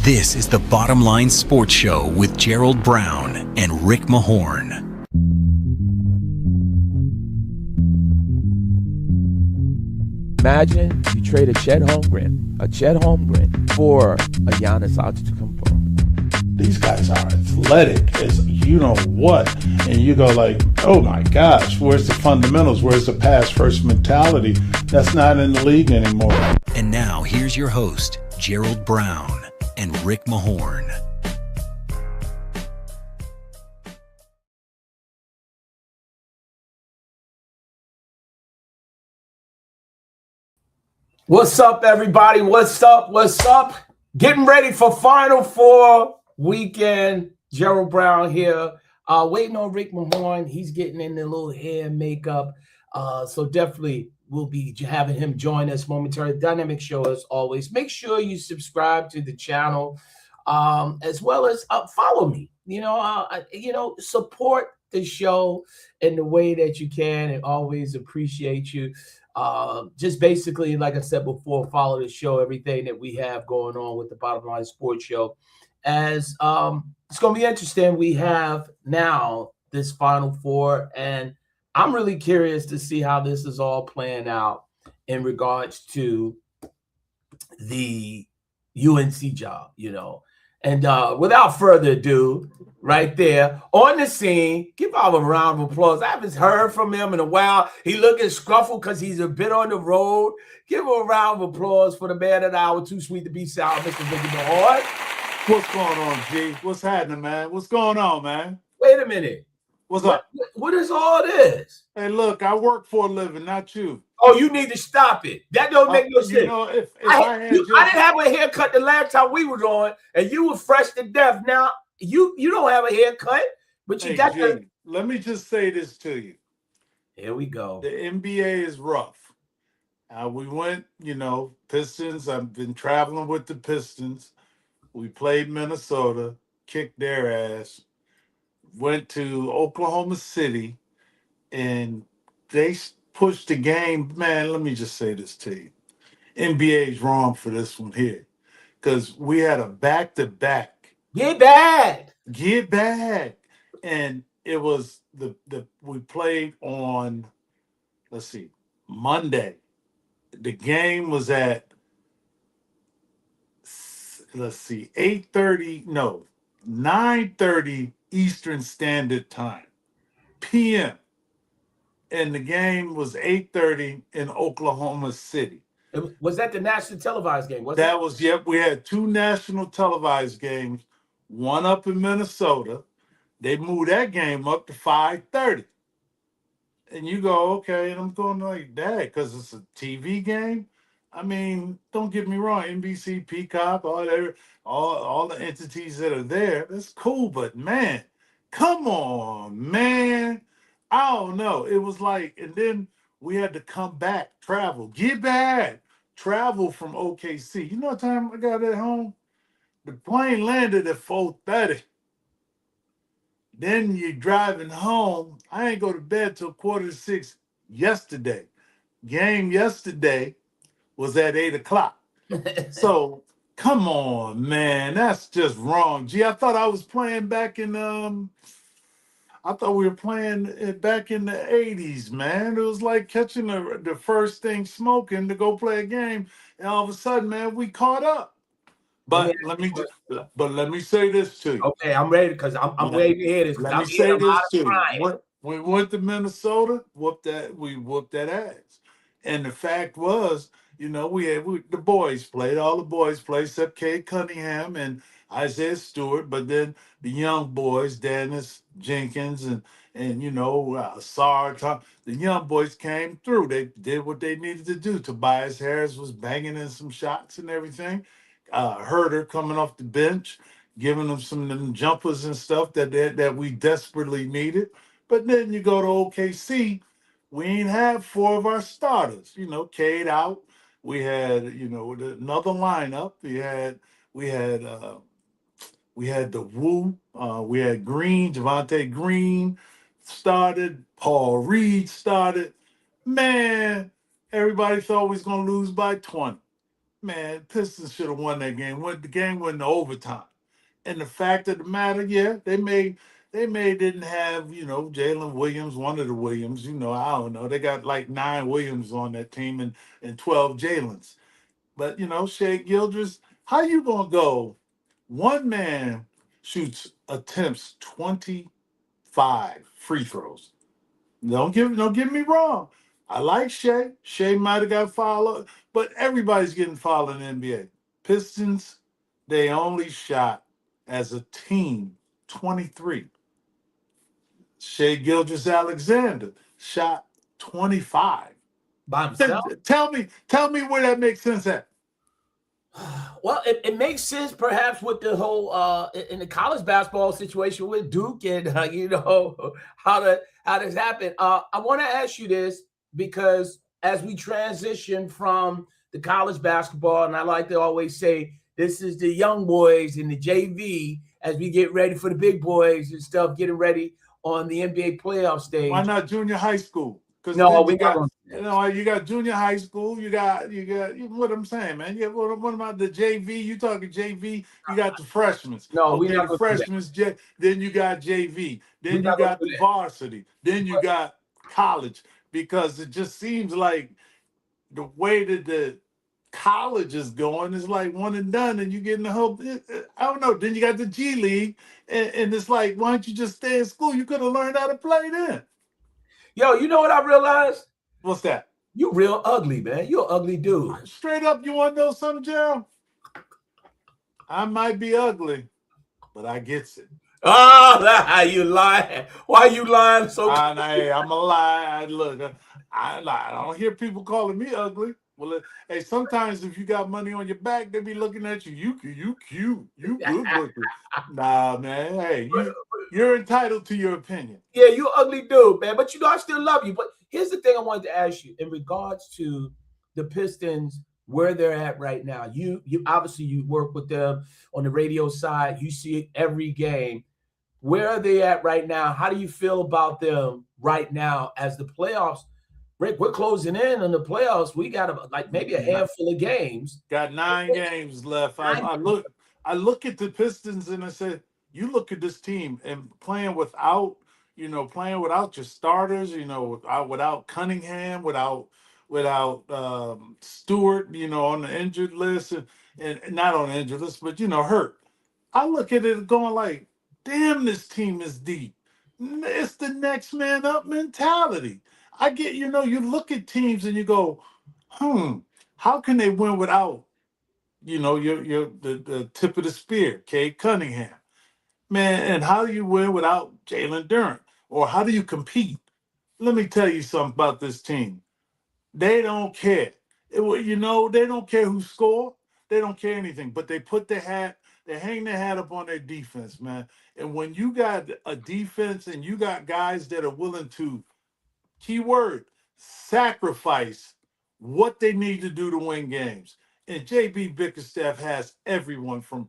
This is the Bottom Line Sports Show with Gerald Brown and Rick Mahorn. Imagine you trade a Chet Holmgren for a Giannis Antetokounmpo. These guys are athletic as you know what, and you go like, oh my gosh, where's the fundamentals? Where's the pass first mentality? That's not in the league anymore. And now here's your host, Gerald Brown and Rick Mahorn. What's up, everybody? What's up? Getting ready for Final Four weekend. Gerald Brown here. Waiting on Rick Mahorn. He's getting in the little hair and makeup. So definitely we'll be having him join us momentarily. Dynamic show as always. Make sure you subscribe to the channel, as well as follow me. Support the show in the way that you can, and always appreciate you. Just basically, like I said before, follow the show, everything that we have going on with the Bottom Line Sports Show. As it's going to be interesting. We have now this Final Four, and I'm really curious to see how this is all playing out in regards to the UNC job, And without further ado, right there on the scene, give him a round of applause. I haven't heard from him in a while. He looking scruffled because he's a bit on the road. Give him a round of applause for the man of the hour, too sweet to be sour, Mr. Ricky Mahorn. What's going on, G? What's happening, man? What's going on, man? Wait a minute. What's up? What is all this? Hey, look, I work for a living, not you. Oh, you need to stop it. That don't make no sense. If I didn't have a haircut the last time we was on, and you were fresh to death. Now you don't have a haircut, but you got G, let me just say this to you. Here we go. The NBA is rough. We went, Pistons. I've been traveling with the Pistons. We played Minnesota, kicked their ass. Went to Oklahoma City, and they pushed the game. Man, let me just say this to you. NBA is wrong for this one here, because we had a back-to-back. Get back. And it was we played on, Monday. The game was at 9:30 Eastern Standard Time, PM. And the game was 8:30 in Oklahoma City. Was that the national televised game? Yep. We had two national televised games, one up in Minnesota. They moved that game up to 5:30. And you go, okay, and I'm going like that because it's a TV game. I mean, don't get me wrong, NBC, Peacock, all the entities that are there, that's cool, but man, come on, man. I don't know. It was like, and then we had to come back, travel from OKC. You know what time I got at home? The plane landed at 4:30. Then you're driving home. I ain't go to bed till 5:45 yesterday. Game yesterday was at 8:00. So come on, man, that's just wrong. Gee, I thought I was playing back in I thought we were playing it back in the 80s, man. It was like catching the first thing smoking to go play a game, and all of a sudden, man, we caught up. But let me say this to you. Okay, I'm ready because I'm ready to hear this. Let me say this to you. We went to Minnesota, we whooped that ass. And the fact was, the boys played. All the boys played except Cade Cunningham and Isaiah Stewart. But then the young boys, Dennis Jenkins and Sarge, the young boys came through. They did what they needed to do. Tobias Harris was banging in some shots and everything. Herder coming off the bench, giving them some of them jumpers and stuff that we desperately needed. But then you go to OKC, we ain't have four of our starters. Cade out. We had, another lineup. We had the Wu. We had Green, Javante Green started. Paul Reed started. Man, everybody thought we was gonna lose by 20. man, Pistons should have won that game. The game went to overtime. And the fact of the matter, yeah, they didn't have, Jalen Williams, one of the Williams, I don't know. They got like 9 Williams on that team and 12 Jalen's. But Shea Gildress, how you gonna go? One man attempts 25 free throws. Don't get me wrong. I like Shea. Shea might have got fouled, but everybody's getting fouled in the NBA. Pistons, they only shot as a team 23. Shea Gildress Alexander shot 25. By himself? Tell me where that makes sense at. Well, it makes sense perhaps with the whole in the college basketball situation with Duke and how this happened. I want to ask you this because as we transition from the college basketball, and I like to always say this is the young boys in the JV as we get ready for the big boys and stuff, getting ready on the NBA playoff stage. Why not junior high school? Because you got junior high school, you got what I'm saying, man. You got what about the JV? You talking JV? You got the freshmen. No, we got the freshmen. Then you got JV. Then you got the varsity. Then you got college. Because it just seems like the way that the college is going is like one and done, and you getting the whole. I don't know. Then you got the G League, and it's like, why don't you just stay in school? You could have learned how to play then. Yo, you know what I realized? What's that? You real ugly, man. You an ugly dude. Straight up, you want to know something, Gerald? I might be ugly, but I gets it. Oh, you lying. Why you lying so I'm a lie. Look, I don't hear people calling me ugly. Well, hey, sometimes if you got money on your back, they be looking at you. You cute. You good looking. Nah, man. Hey, you're entitled to your opinion. Yeah, you ugly dude, man. But I still love you. But here's the thing I wanted to ask you in regards to the Pistons, where they're at right now. You obviously you work with them on the radio side. You see it every game. Where are they at right now? How do you feel about them right now as the playoffs? Rick, we're closing in on the playoffs. We got maybe a handful of games. Got 9 games left. I look at the Pistons and I said, you look at this team and playing without your starters, without Cunningham, without Stewart, on the injured list and not on the injured list, but hurt. I look at it going like, damn, this team is deep. It's the next man up mentality. I get, you look at teams and you go, how can they win without, the tip of the spear, Cade Cunningham? Man, and how do you win without Jalen Durant? Or how do you compete? Let me tell you something about this team. They don't care. They don't care who score. They don't care anything. But they hang their hat up on their defense, man. And when you got a defense and you got guys that are willing to, keyword, sacrifice what they need to do to win games. And JB Bickerstaff has everyone from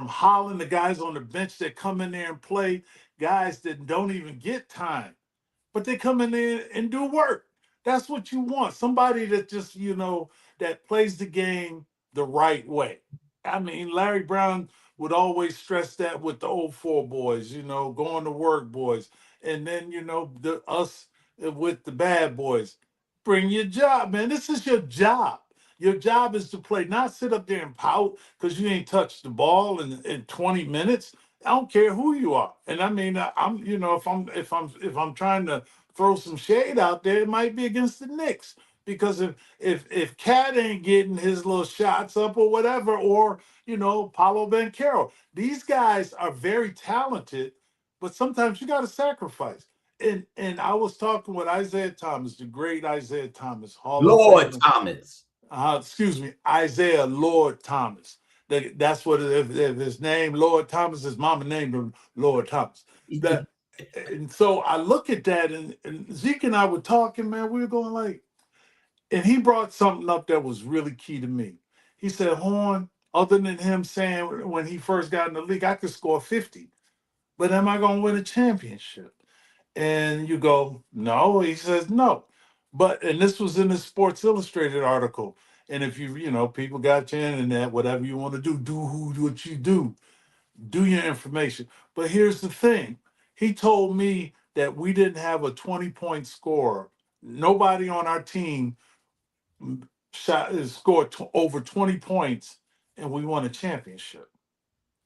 Holland, the guys on the bench that come in there and play, guys that don't even get time, but they come in there and do work. That's what you want. Somebody that just, that plays the game the right way. I mean, Larry Brown would always stress that with the 04 boys, going to work boys. And then, us with the bad boys. Bring your job, man. This is your job. Your job is to play, not sit up there and pout because you ain't touched the ball in 20 minutes. I don't care who you are. And I mean, I'm, if I'm trying to throw some shade out there, it might be against the Knicks. Because if Cat ain't getting his little shots up or whatever, or Paolo Banchero, these guys are very talented, but sometimes you got to sacrifice. And I was talking with Isaiah Thomas, the great Isaiah Thomas, Lord Thomas. Isaiah Lord Thomas. That's what if his name Lord Thomas, his mama named him Lord Thomas. And so I look at that, and Zeke and I were talking, man. We were going like. And he brought something up that was really key to me. He said, Horn, other than him saying when he first got in the league, I could score 50, but am I going to win a championship? And you go, no. He says, no. And this was in the Sports Illustrated article. And if people got your internet, whatever you want to do what you do your information. But here's the thing. He told me that we didn't have a 20-point scorer. Nobody on our team scored over 20 points, and we won a championship.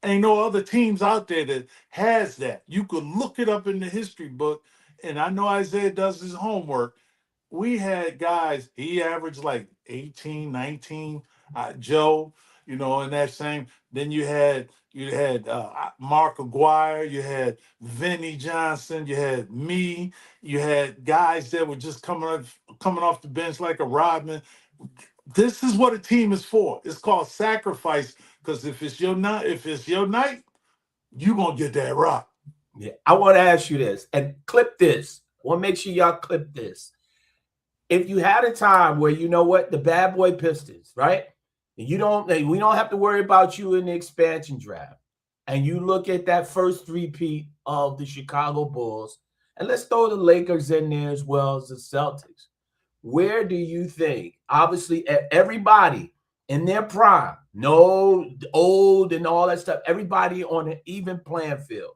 Ain't no other teams out there that has that. You could look it up in the history book, and I know Isaiah does his homework. We had guys, he averaged like 18, 19, Joe, in that same. Then you had Mark Aguirre, you had Vinny Johnson, you had me, you had guys that were just coming off the bench like a Rodman. This is what a team is for. It's called sacrifice, because if it's your night, you're gonna get that rock. Yeah, I want to ask you this and clip this. I want to make sure y'all clip this. If you had a time where the bad boy Pistons, right? And we don't have to worry about you in the expansion draft, and you look at that first three-peat of the Chicago Bulls, and let's throw the Lakers in there as well as the Celtics. Where do you think, obviously, everybody in their prime, no old and all that stuff, everybody on an even playing field,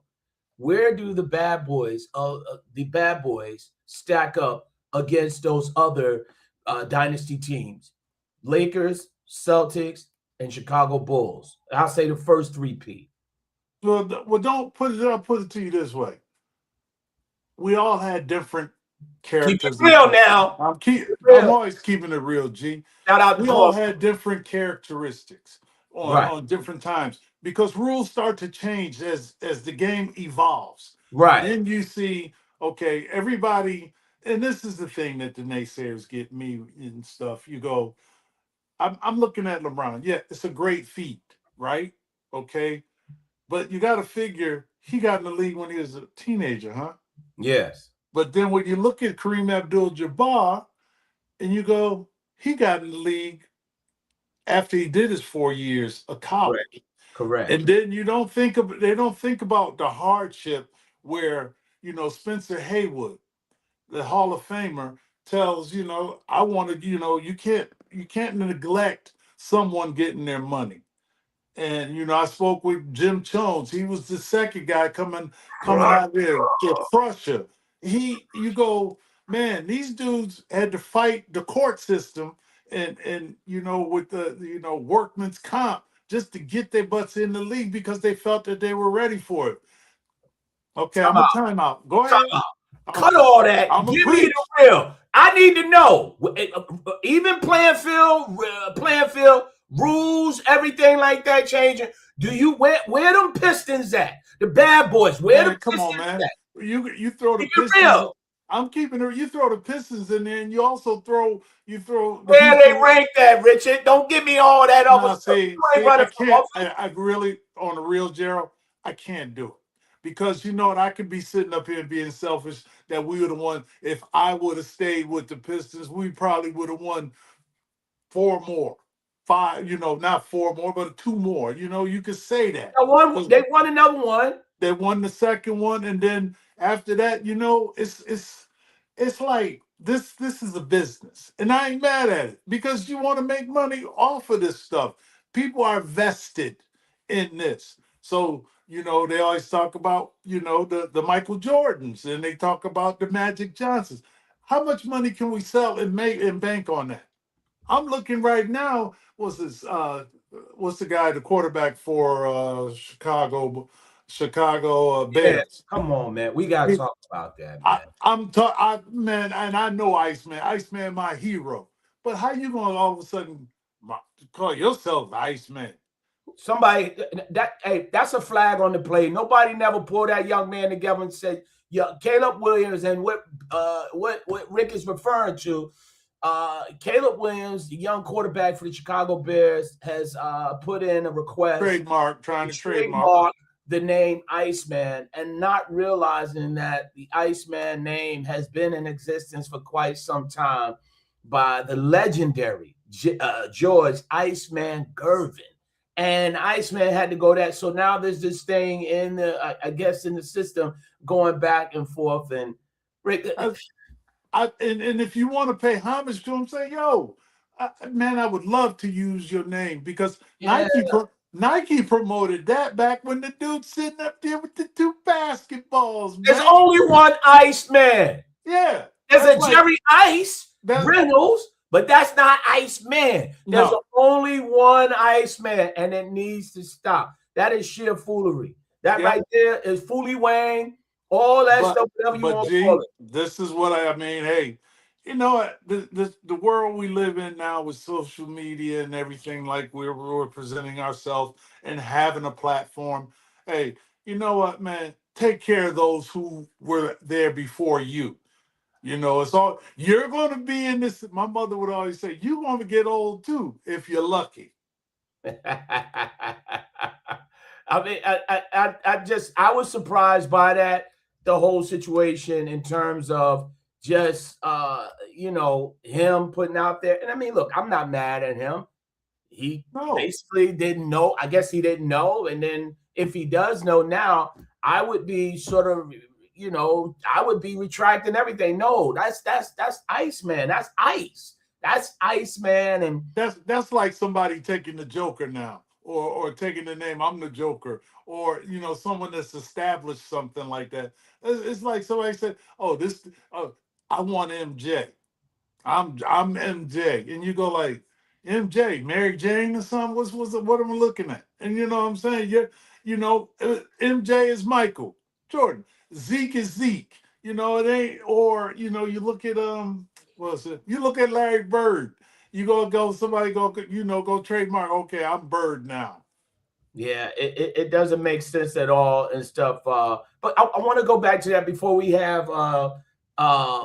where do the bad boys stack up against those other dynasty teams? Lakers, Celtics, and Chicago Bulls. I'll say the first three-peat. Well, don't put it. I'll put it to you this way: we all had different characters. Keep it real now. I'm always keeping it real, G. Shout out to we all had different characteristics on different times, because rules start to change as the game evolves. Right. Then you see, okay, everybody, and this is the thing that the naysayers get me and stuff. You go, I'm looking at LeBron. Yeah, it's a great feat, right? Okay. But you got to figure he got in the league when he was a teenager, huh? Yes. But then when you look at Kareem Abdul-Jabbar and you go, he got in the league after he did his 4 years of college. Correct. And then they don't think about the hardship where, Spencer Haywood, the Hall of Famer, tells, I want to, you can't neglect someone getting their money. And I spoke with Jim Jones. He was the second guy coming out there to crush her. You go, man, these dudes had to fight the court system and with the workman's comp just to get their butts in the league because they felt that they were ready for it. Okay, I'm a timeout. Go ahead. Cut all that. Give me the real. I need to know. Even playing field rules, everything like that changing. Do you where them Pistons at? The bad boys. Where the come Pistons on, man. at? You throw the Pistons. I'm keeping it. You throw the Pistons in there, and you also throw. Where they rank that, Richard? Don't give me all that other stuff. I can't. I really, on the real, Gerald, I can't do it. Because you know what, I could be sitting up here and being selfish that we would have won. If I would have stayed with the Pistons, we probably would have won 4 more. 5, not 4 more, but 2 more. You could say that. They won another one. They won the second one, and then after that, it's like this is a business. And I ain't mad at it, because you want to make money off of this stuff. People are vested in this. So, they always talk about, the Michael Jordans, and they talk about the Magic Johnsons. How much money can we sell and make and bank on that? I'm looking right now. What's the guy, the quarterback for Chicago Bears? Yeah, come on, man. We got to talk about that, man. Man, and I know Iceman. Iceman, my hero. But how you going to all of a sudden call yourself Iceman? Somebody that's a flag on the play. Nobody never pulled that young man together and said, "Yeah, Caleb Williams," and what Rick is referring to. Caleb Williams, the young quarterback for the Chicago Bears, has put in a request trying to trademark the name Iceman, and not realizing that the Iceman name has been in existence for quite some time by the legendary George Iceman Gervin. And Iceman had to go that. So now there's this thing in the, I guess, in the system going back and forth. And Rick, and if you want to pay homage to him, say, yo, man, I would love to use your name because Yeah. Nike promoted that back when the dude sitting up there with the 2 basketballs, man. There's only one Iceman. Yeah. There's a like, Jerry Ice Reynolds, but that's not Iceman. There's only one Iceman, and it needs to stop. That is sheer foolery. That right there is Foolie Wang, all that stuff, whatever you want to call it. This is what I mean. Hey, you know what? The world we live in now with social media and everything, like we're presenting ourselves and having a platform. Hey, you know what, man? Take care of those who were there before you. You know, it's all you're going to be in this. My mother would always say, "You're going to get old too if you're lucky." I mean, I was surprised by that, the whole situation in terms of just him putting out there. And I mean, look, I'm not mad at him. He basically didn't know. I guess he didn't know. And then if he does know now, I would be sort of, I would be retracting everything. No, that's Ice, man. That's Ice. That's Ice, man. And that's like somebody taking the Joker now, or taking the name, I'm the Joker, or someone that's established something like that. It's like somebody said, I want MJ. I'm MJ. And you go like, MJ, Mary Jane or something? What am I looking at? And you know what I'm saying? MJ is Michael Jordan. Zeke is Zeke. It ain't, or you look at you look at Larry Bird. You somebody go trademark, okay, I'm Bird now. Yeah, it doesn't make sense at all and stuff. But I want to go back to that before we have our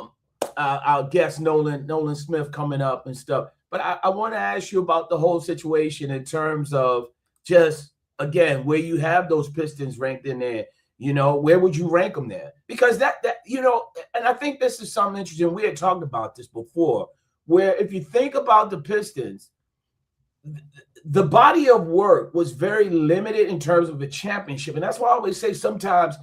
guest Nolan Smith coming up and stuff. But I want to ask you about the whole situation in terms of just, again, where you have those Pistons ranked in there. Where would you rank them there? Because that and I think this is something interesting. We had talked about this before, where if you think about the Pistons, the body of work was very limited in terms of a championship. And that's why I always say sometimes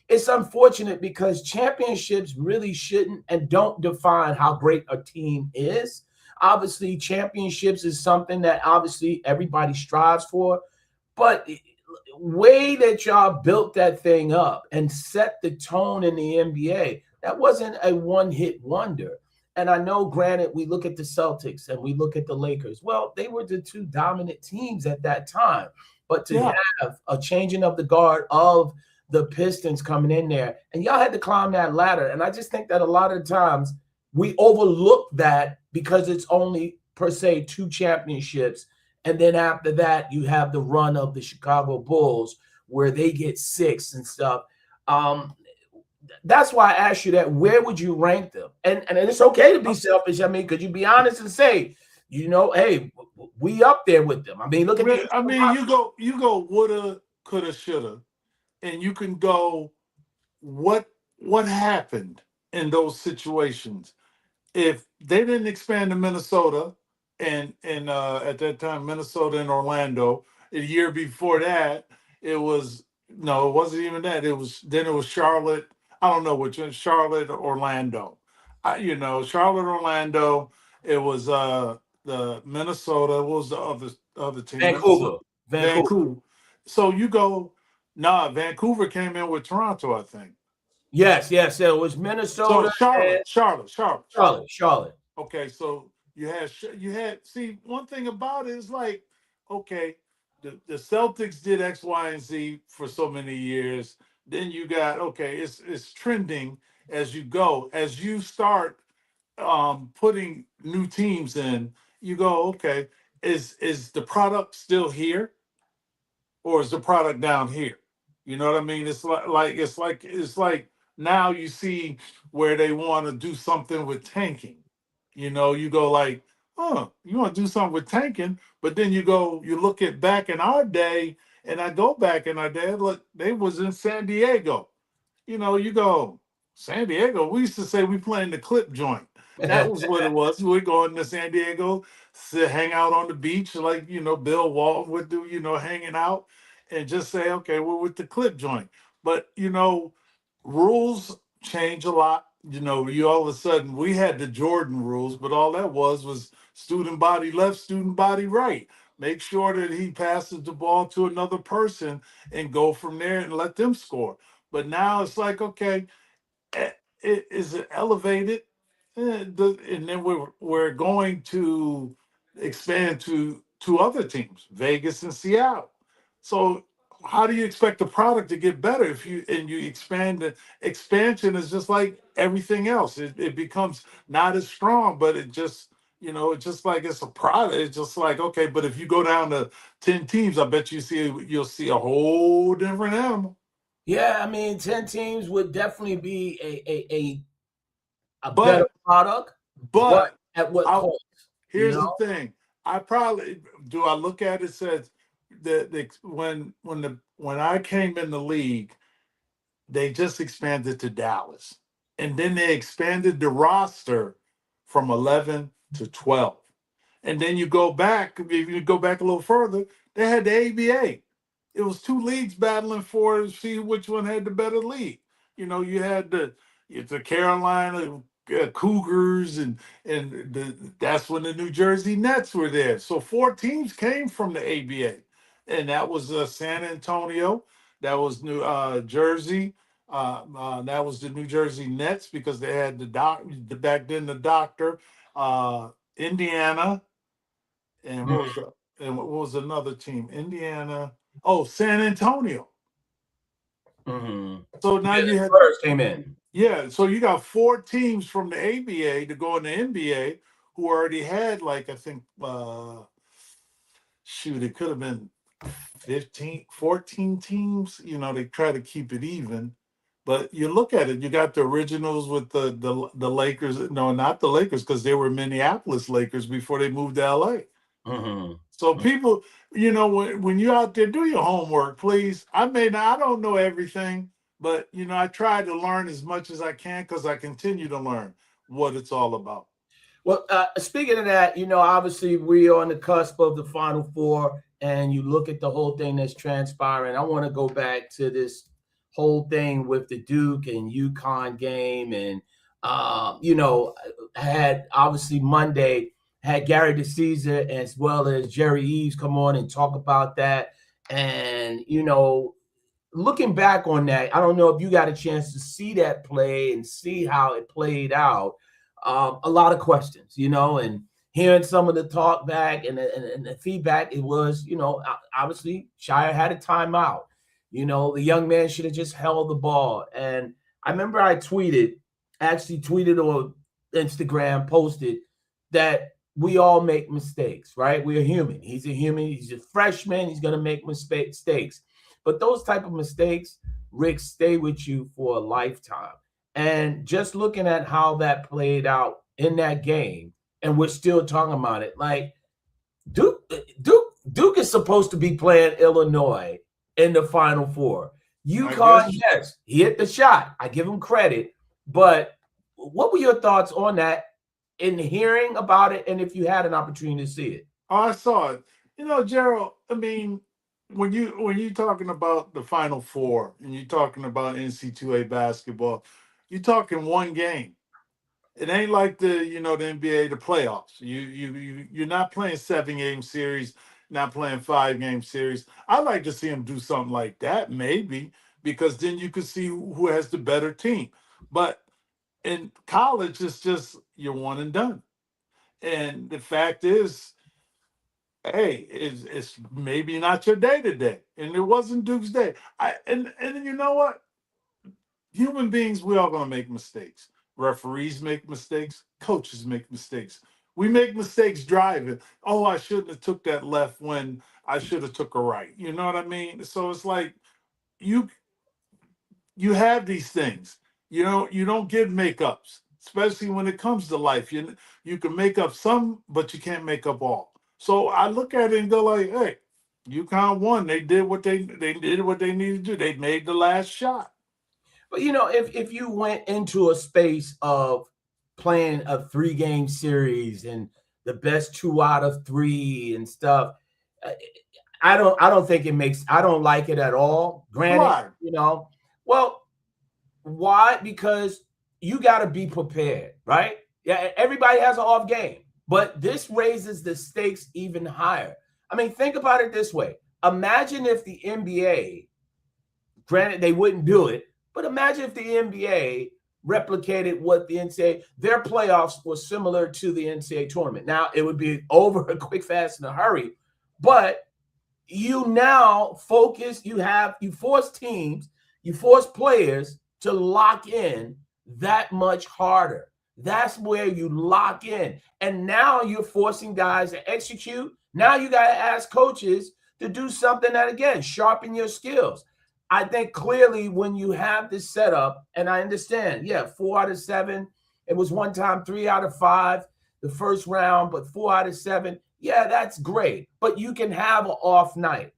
it's unfortunate because championships really shouldn't and don't define how great a team is. Obviously, championships is something that obviously everybody strives for, but way that y'all built that thing up and set the tone in the NBA, that wasn't a one-hit wonder. And I know, granted, we look at the Celtics and we look at the Lakers. Well, they were the 2 dominant teams at that time. But to have a changing of the guard of the Pistons coming in there, and y'all had to climb that ladder. And I just think that a lot of times we overlook that because it's only, per se, 2 championships. And then after that, you have the run of the Chicago Bulls where they get 6 and stuff. That's why I asked you that. Where would you rank them? And it's okay to be selfish. I mean, could you be honest and say, hey, we up there with them? I mean, look at I mean, you go woulda, coulda, shoulda, and you can go what happened in those situations. If they didn't expand to Minnesota, and at that time Minnesota and Orlando, a year before that, it wasn't even that. It was Charlotte. I don't know which one, Charlotte or Orlando. Charlotte, Orlando. It was the Minnesota. What was the other team? Vancouver. So you go, Vancouver came in with Toronto, I think. Yes. It was Minnesota. So Charlotte. Okay, so you had see, one thing about it is like, okay, the Celtics did X, Y, and Z for so many years. Then you got, okay, it's trending as you go. As you start putting new teams in, you go, okay, is the product still here, or is the product down here? You know what I mean? It's like now you see where they want to do something with tanking. You go like, you want to do something with tanking, but then you look at back in our day, and I go back in our day, look, they was in San Diego. You go, San Diego, we used to say we playing the clip joint. That was what it was. We're going to San Diego, hang out on the beach, like, Bill Walton would do, hanging out, and just say, okay, we're with the clip joint. But, rules change a lot. You all of a sudden, we had the Jordan rules, but all that was student body left, student body right. Make sure that he passes the ball to another person and go from there and let them score. But now it's like, okay, is it elevated? And then we're going to expand to two other teams, Vegas and Seattle. So how do you expect the product to get better if you expand? The expansion is just like everything else. It becomes not as strong, but it just, it's just like it's a product. It's just like, okay, but if you go down to 10 teams, I bet you'll see a whole different animal. Yeah, I mean, 10 teams would definitely be a better product, but at what cost? Here's the thing. I look at it, says that when I came in the league, they just expanded to Dallas. And then they expanded the roster from 11 to 12. And then if you go back a little further, they had the ABA. It was two leagues battling to see which one had the better league. You had the Carolina Cougars, and that's when the New Jersey Nets were there. So 4 teams came from the ABA, and that was San Antonio, that was New Jersey, that was the New Jersey Nets because they had back then the doctor, Indiana, and what was another team? Indiana. Oh, San Antonio. Mm-hmm. So now you had first came in. Yeah, so you got 4 teams from the ABA to go in the NBA who already had, like, I think, it could have been 14 teams. They try to keep it even. But you look at it, you got the originals with the Lakers. No, not the Lakers, because they were Minneapolis Lakers before they moved to LA. Mm-hmm. So people, when you're out there, do your homework, please. I don't know everything, but I try to learn as much as I can because I continue to learn what it's all about. Well, speaking of that, obviously we are on the cusp of the Final Four, and you look at the whole thing that's transpiring. I want to go back to this whole thing with the Duke and UConn game, and had obviously Monday had Gary DeCesar as well as Jerry Eves come on and talk about that. And looking back on that, I don't know if you got a chance to see that play and see how it played out. A lot of questions, and hearing some of the talk back and the feedback, it was, obviously Shire had a timeout. The young man should have just held the ball. And I remember I tweeted on Instagram, posted that we all make mistakes, right? We're human. He's a human. He's a freshman. He's going to make mistakes. But those type of mistakes, Rick, stay with you for a lifetime. And just looking at how that played out in that game, and we're still talking about it, like Duke is supposed to be playing Illinois in the Final Four. UConn, yes, he hit the shot. I give him credit. But what were your thoughts on that in hearing about it, and if you had an opportunity to see it? Oh, I saw it. Gerald, I mean, when you're talking about the Final Four and you're talking about NCAA basketball, you're talking one game. It ain't like the NBA, the playoffs. You're not playing 7-game series, not playing 5-game series. I'd like to see them do something like that, maybe, because then you could see who has the better team. But in college, it's just you're one and done. And the fact is, hey, it's maybe not your day today, and it wasn't Duke's day. And you know what? Human beings, we all gonna make mistakes. Referees make mistakes. Coaches make mistakes. We make mistakes driving. Oh, I shouldn't have took that left when I should have took a right. You know what I mean? So it's like you have these things. You don't get makeups, especially when it comes to life. You can make up some, but you can't make up all. So I look at it and go like, hey, UConn won. They did what they needed to do. They made the last shot. But if you went into a space of playing a 3-game series and the best 2 out of 3 and stuff, I don't think it makes. I don't like it at all. Granted, well, why? Because you got to be prepared, right? Yeah, everybody has an off game. But this raises the stakes even higher. I mean, think about it this way. Imagine if the NBA, granted they wouldn't do it, but imagine if the NBA replicated what the NCAA, their playoffs was similar to the NCAA tournament. Now, it would be over quick, fast, in a hurry, but you now focus, you force teams, you force players to lock in that much harder. That's where you lock in. And now you're forcing guys to execute. Now you got to ask coaches to do something that, again, sharpen your skills. I think clearly when you have this setup, and I understand, 4 out of 7. It was one time 3 out of 5 the first round, but 4 out of 7. Yeah, that's great. But you can have an off night.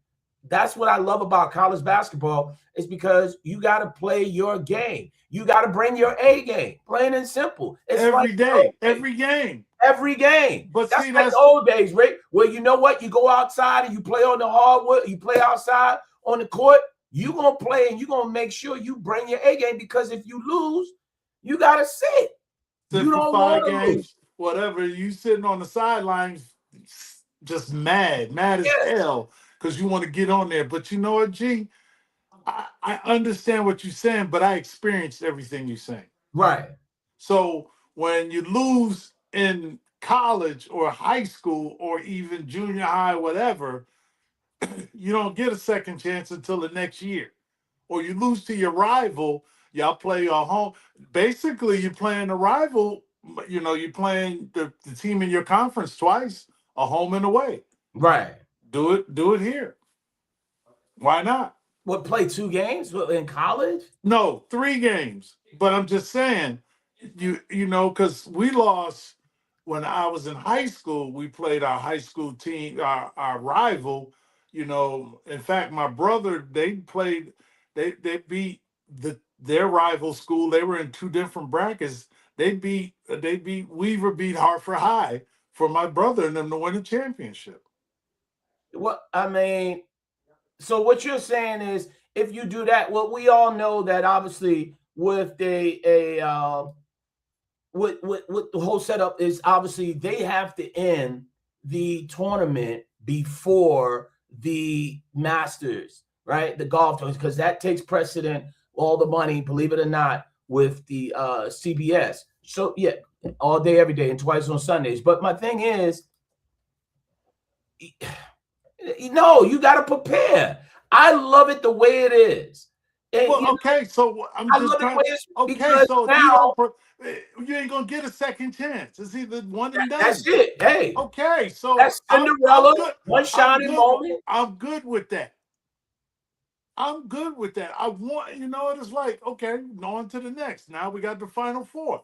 That's what I love about college basketball, is because you got to play your game. You got to bring your A game, plain and simple. It's every day, every game. Every game. But that's see, like that's the old days, Rick, where you know what? You go outside and you play on the hardwood, you play outside on the court, you're going to play and you're going to make sure you bring your A game, because if you lose, you got to sit. You don't want to lose. Whatever, you sitting on the sidelines just mad as hell because you want to get on there. But you know what, G? I understand what you're saying, but I experienced everything you're saying. Right. So when you lose in college or high school or even junior high, whatever, you don't get a second chance until the next year. Or you lose to your rival, y'all play your home. Basically, you're playing a rival, you're playing the team in your conference twice, a home and away. Right. Do it here. Why not? What, play 2 games in college? No, 3 games. But I'm just saying, because we lost when I was in high school. We played our high school team, our rival. In fact, my brother, they beat their rival school. They were in 2 different brackets. They beat Weaver, beat Hartford High for my brother and them to win the championship. Well, I mean, so what you're saying is, if you do that, well, we all know that obviously with the whole setup is, obviously they have to end the tournament before the Masters, right? The golf tournament, because that takes precedent, all the money, believe it or not, with the CBS. So yeah, all day, every day, and twice on Sundays. But my thing is, you got to prepare. I love it the way it is. And, okay, so I'm just trying. Okay, so now you ain't gonna get a second chance. It's either one and done. That's it. Hey. Okay, so that's Cinderella. One shining moment. I'm good with that. I want, it's like, okay, on to the next. Now we got the Final Four.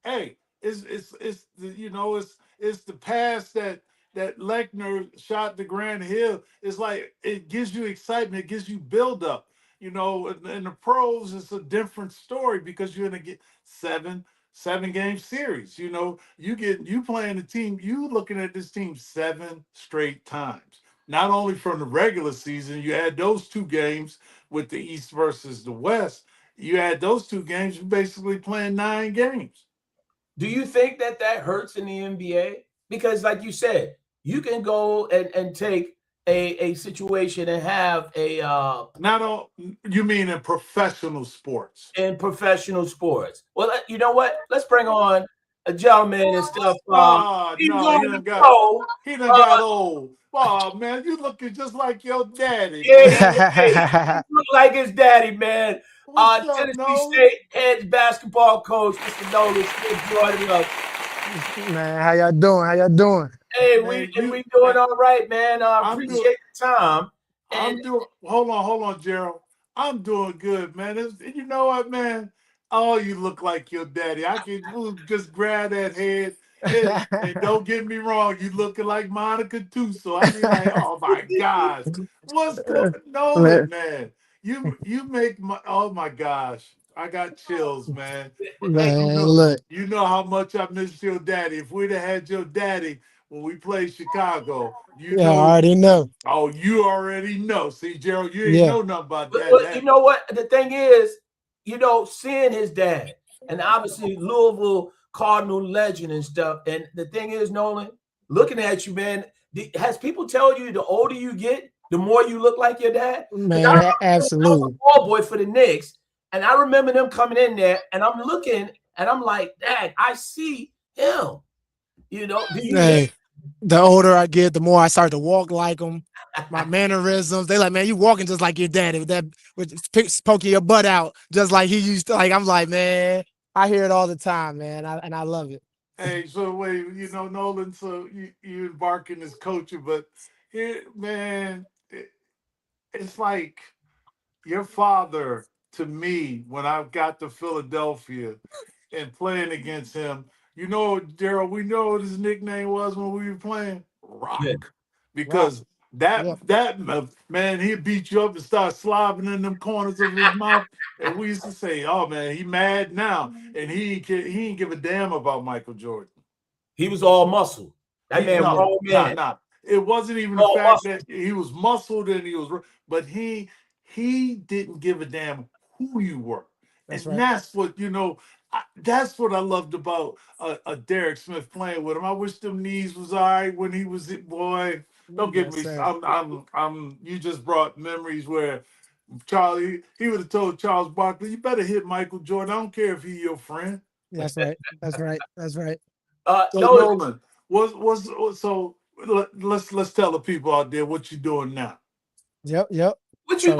Hey, it's the pass that Lechner shot the Grand Hill. It's like, it gives you excitement, it gives you build up. In the pros, it's a different story because you're gonna get seven game series. You playing the team, you looking at this team 7 straight times. Not only from the regular season, you add those 2 games with the East versus the West. You add those 2 games, you're basically playing 9 games. Do you think that hurts in the NBA? Because like you said, you can go and take a situation and have a you mean in professional sports? In professional sports. Well, you know what? Let's bring on a gentleman and stuff. He done got old. Oh man, you looking just like your daddy. Yeah, you look like his daddy, man. Tennessee State head basketball coach, Mr. Nolan, joining us. Man, how y'all doing? Hey, we doing all right, man. Appreciate the time. Hold on, Gerald. I'm doing good, man. You know what, man? Oh, you look like your daddy. I can just grab that head. And don't get me wrong, you looking like Monica too. So I be like, oh my gosh, what's going on, man? You make oh my gosh, I got chills, man. Man, you know how much I miss your daddy. If we'd have had your daddy when we played Chicago, I already know. Oh, you already know. See, Gerald, you ain't know nothing about that. But you know what? The thing is, seeing his dad, and obviously Louisville Cardinal legend and stuff. And the thing is, Nolan, looking at you, man, has people tell you the older you get, the more you look like your dad? Man, absolutely. I was a ball boy for the Knicks, and I remember them coming in there, and I'm looking, and I'm like, Dad, I see him. You know, hey, the older I get, the more I start to walk like them. My mannerisms, they like, man, you walking just like your daddy with poking your butt out, just like he used to. Like, I'm like, man, I hear it all the time, man, and I love it. Hey, so wait, Nolan, so you embarking as coaching, but here, man, it's like your father to me when I got to Philadelphia and playing against him. Gerald, we know what his nickname was when we were playing Rock. Yeah. Because that man, he'd beat you up and start slobbing in them corners of his mouth. And we used to say, oh man, he mad now. And he ain't give a damn about Michael Jordan. He was all muscle. That man, wrong man. Nah. It wasn't even the fact that he was muscled and but he didn't give a damn who you were. That's right. That's what, that's what I loved about Derek Smith playing with him. I wish them knees was all right when he was it, boy. Don't get me. I'm. You just brought memories where Charlie. He would have told Charles Barkley, "You better hit Michael Jordan. I don't care if he's your friend." That's right. That's right. That's right. So Nolan, let's tell the people out there what you're doing now. Yep. What you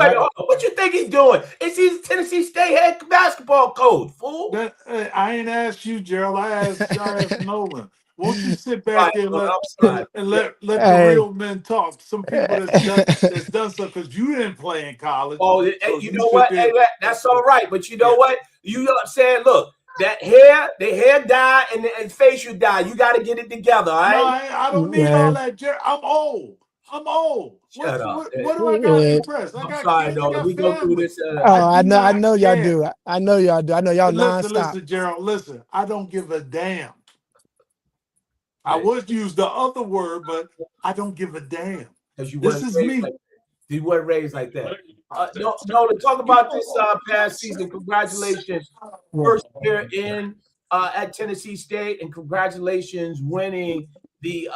think he's doing? He's Tennessee State head basketball coach, fool. I ain't asked you, Gerald. I asked Nolan. Won't you sit back there and let the real men talk? Some people that's done stuff because you didn't play in college. Oh, so you know what? Hey, that's all right. But you know what? You saying, look, that the hair dye and facial dye, you got to get it together, all right? No, I don't need all that, Gerald. I'm old. Shut up. What do I got to impress? I got kids, I got we go through this. I know y'all do. I know y'all do. I know y'all nonstop. Listen, Gerald. Listen, I don't give a damn. I would use the other word, but I don't give a damn. This is me. You weren't raised like that. No, to talk about this past season. Congratulations, first year in at Tennessee State, and congratulations winning the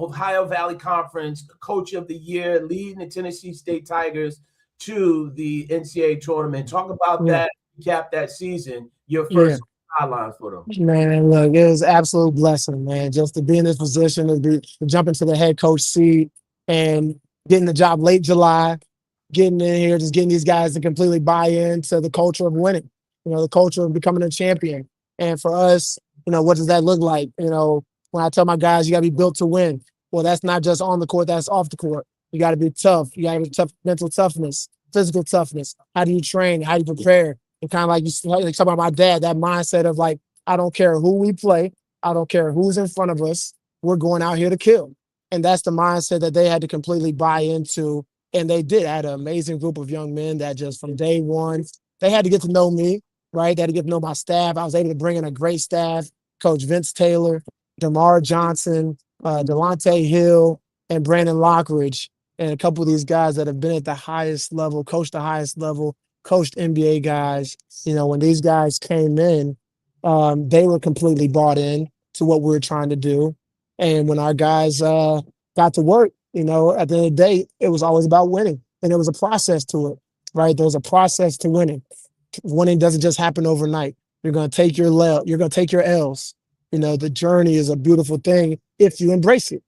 Ohio Valley Conference Coach of the Year, leading the Tennessee State Tigers to the NCAA tournament. Talk about that, recap that season, your first sideline for them. Man, look, it was an absolute blessing, man, just to be in this position, to jump into the head coach seat and getting the job late July, getting in here, just getting these guys to completely buy into the culture of winning, the culture of becoming a champion. And for us, what does that look like? When I tell my guys, you got to be built to win. Well, that's not just on the court, that's off the court. You got to be tough. You got to be tough, mental toughness, physical toughness. How do you train? How do you prepare? And kind of like you talk about my dad, that mindset of like, I don't care who we play. I don't care who's in front of us. We're going out here to kill. And that's the mindset that they had to completely buy into. And they did. I had an amazing group of young men that just from day one, they had to get to know me, right? They had to get to know my staff. I was able to bring in a great staff, Coach Vince Taylor, DeMar Johnson, Delonte Hill, and Brandon Lockridge, and a couple of these guys that have been at the highest level, coached the highest level, coached NBA guys. When these guys came in, they were completely bought in to what we were trying to do. And when our guys got to work, at the end of the day, it was always about winning. And there was a process to it, right? There was a process to winning. Winning doesn't just happen overnight. You're going to take your L's. The journey is a beautiful thing if you embrace it.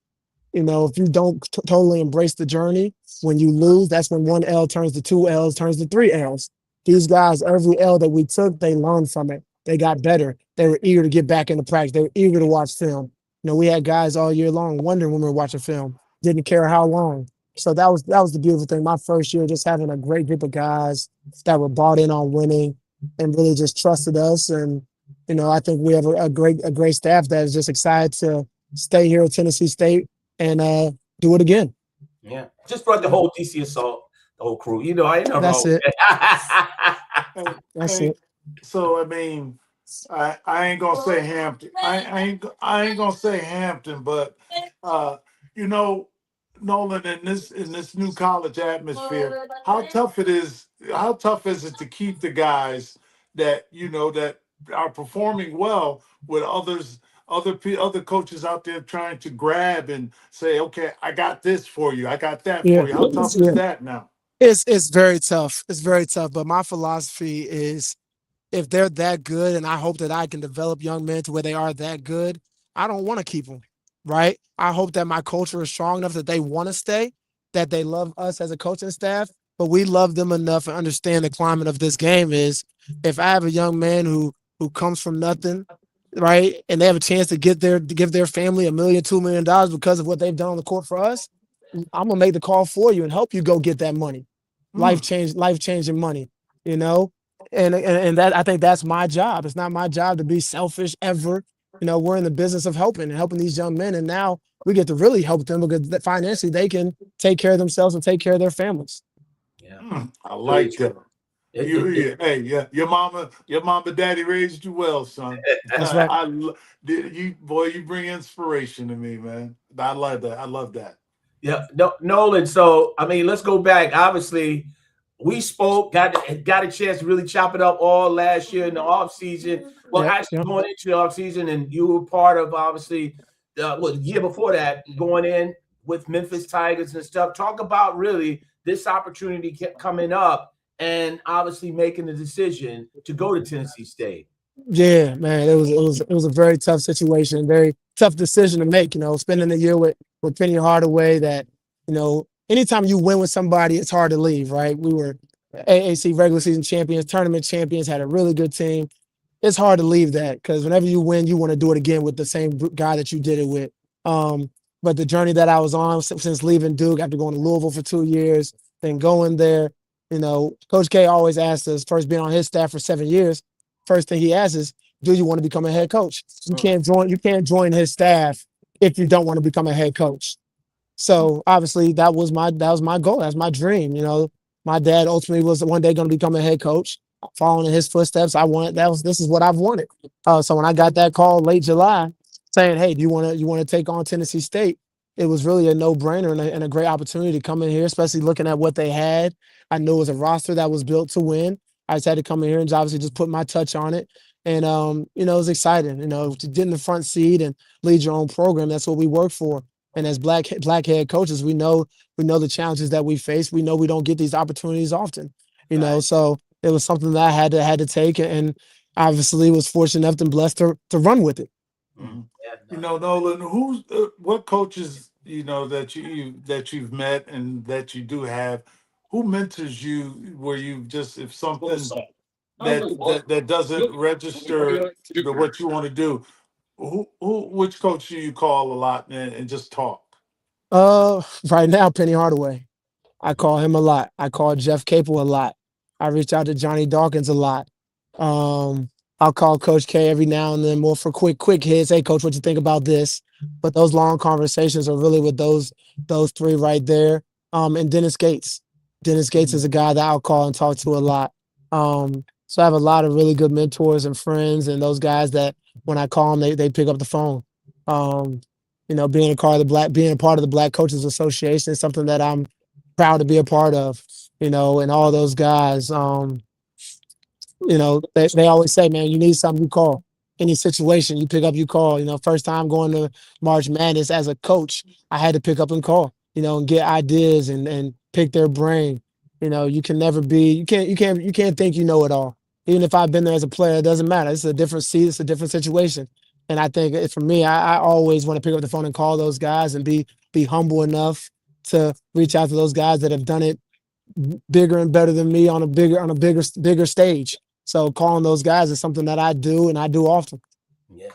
If you don't totally embrace the journey, when you lose, that's when one L turns to two L's, turns to three L's. These guys, every L that we took, they learned from it. They got better. They were eager to get back into practice. They were eager to watch film. We had guys all year long wondering when we were watching film. Didn't care how long. So that was the beautiful thing. My first year, just having a great group of guys that were bought in on winning and really just trusted us. And I think we have a great staff that is just excited to stay here at Tennessee State and do it again. Yeah, just brought the whole DC Assault, the whole crew. I ain't That's it. That's it. So I mean, I ain't gonna say Hampton. I ain't gonna say Hampton, but Nolan, in this new college atmosphere, how tough is it to keep the guys that are performing well with other coaches out there trying to grab and say, okay, I got this for you, I got that Yeah, for you. How tough is that now? it's very tough. It's very tough. But my philosophy is, if they're that good, and I hope that I can develop young men to where they are that good, I don't want to keep them, right? I hope that my culture is strong enough that they want to stay, that they love us as a coaching staff, but we love them enough and understand the climate of this game is, if I have a young man who comes from nothing, right, and they have a chance to give their family $1 million, $2 million because of what they've done on the court for us, I'm gonna make the call for you and help you go get that money, life changing money, you know. And that, I think that's my job. It's not my job to be selfish ever. You know, we're in the business of helping these young men, and now we get to really help them because financially they can take care of themselves and take care of their families. Yeah, I like that. Your mama, daddy raised you well, son. That's right. You bring inspiration to me, man. I love that. I love that. Yeah, no, Nolan. So I mean, let's go back. Obviously, we spoke, got a chance to really chop it up all last year in the off season. Well, going into the off season, and you were part of obviously the year before that, going in with Memphis Tigers and stuff. Talk about really this opportunity kept coming up, and obviously making the decision to go to Tennessee State. Yeah, man, it was a very tough situation, very tough decision to make. You know, spending a year with Penny Hardaway. That, you know, anytime you win with somebody, it's hard to leave, right? We were AAC regular season champions, tournament champions, had a really good team. It's hard to leave that because whenever you win, you want to do it again with the same guy that you did it with. But the journey that I was on since leaving Duke, after going to Louisville for 2 years, then going there, you know, Coach K always asked us, first being on his staff for 7 years, first thing he asks is, do you want to become a head coach? You can't join his staff if you don't want to become a head coach. So obviously that was my goal. That's my dream. You know, my dad ultimately was one day going to become a head coach. Following in his footsteps, this is what I've wanted. So when I got that call late July saying, hey, do you want to take on Tennessee State? It was really a no-brainer and a great opportunity to come in here, especially looking at what they had. I knew it was a roster that was built to win. I just had to come in here and obviously just put my touch on it. And, you know, it was exciting, you know, to get in the front seat and lead your own program. That's what we work for. And as black head coaches, we know the challenges that we face. We know we don't get these opportunities often, you know, so it was something that I had to take, and obviously was fortunate enough and blessed to run with it. Mm-hmm. You know, Nolan, what coaches, you know, that you've met and that you do have, who mentors you where you just, if something that doesn't register what you want to do, which coach do you call a lot and just talk? Right now, Penny Hardaway. I call him a lot. I call Jeff Capel a lot. I reach out to Johnny Dawkins a lot. I'll call Coach K every now and then more for quick hits. Hey, Coach, what you think about this? But those long conversations are really with those three right there. And Dennis Gates. Dennis Gates is a guy that I'll call and talk to a lot. So I have a lot of really good mentors and friends, and those guys that when I call them, they pick up the phone. You know, being a part of the Black Coaches Association is something that I'm proud to be a part of. You know, and all those guys. You know, they always say, man, you need something, you call. Any situation, you pick up, you call. You know, first time going to March Madness as a coach, I had to pick up and call, you know, and get ideas and pick their brain. You know, you can't think you know it all. Even if I've been there as a player, it doesn't matter. It's a different seat, it's a different situation. And I think for me, I always want to pick up the phone and call those guys and be humble enough to reach out to those guys that have done it bigger and better than me on a bigger stage. So calling those guys is something that I do, and I do often. Yeah.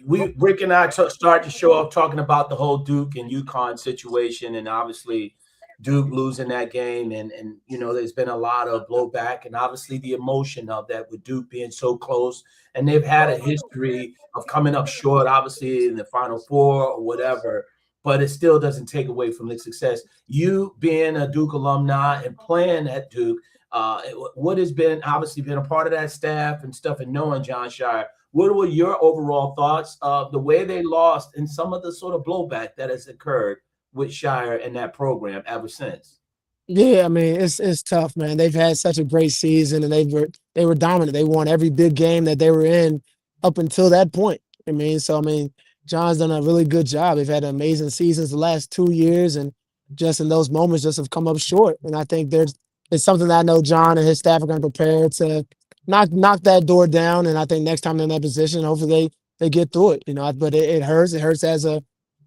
Rick and I start to show up talking about the whole Duke and UConn situation, and obviously Duke losing that game, and you know, there's been a lot of blowback, and obviously the emotion of that with Duke being so close, and they've had a history of coming up short, obviously in the Final Four or whatever, but it still doesn't take away from the success. You being a Duke alumni and playing at Duke, what has been obviously been a part of that staff and stuff, and knowing Jon Scheyer, what were your overall thoughts of the way they lost and some of the sort of blowback that has occurred with Scheyer and that program ever since? Yeah, I mean, it's tough, man. They've had such a great season, and they were dominant. They won every big game that they were in up until that point. I mean, so I mean, John's done a really good job. They've had amazing seasons the last 2 years, and just in those moments, just have come up short. And I think it's something that I know John and his staff are going to prepare to knock that door down. And I think next time they're in that position, hopefully they get through it. But it hurts. It hurts as a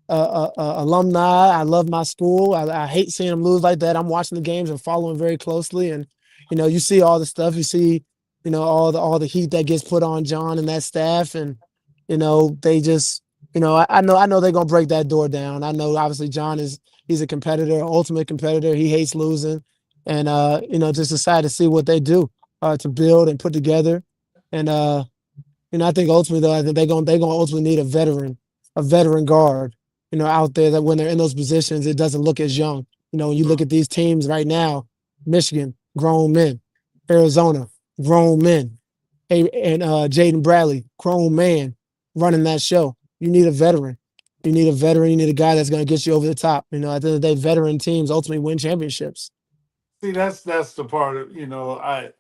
alumni. I love my school. I hate seeing them lose like that. I'm watching the games and following very closely, and you see all the stuff. You see, all the heat that gets put on John and that staff, and they just, I know they're gonna break that door down. I know obviously he's a competitor, ultimate competitor. He hates losing, and just excited to see what they do to build and put together, and I think ultimately though, I think they're gonna ultimately need a veteran guard out there that when they're in those positions, it doesn't look as young. When you look at these teams right now, Michigan, grown men, Arizona, grown men, and Jaden Bradley, grown man, running that show. You need a veteran. You need a veteran. You need a guy that's going to get you over the top. At the end of the day, veteran teams ultimately win championships. See, that's the part of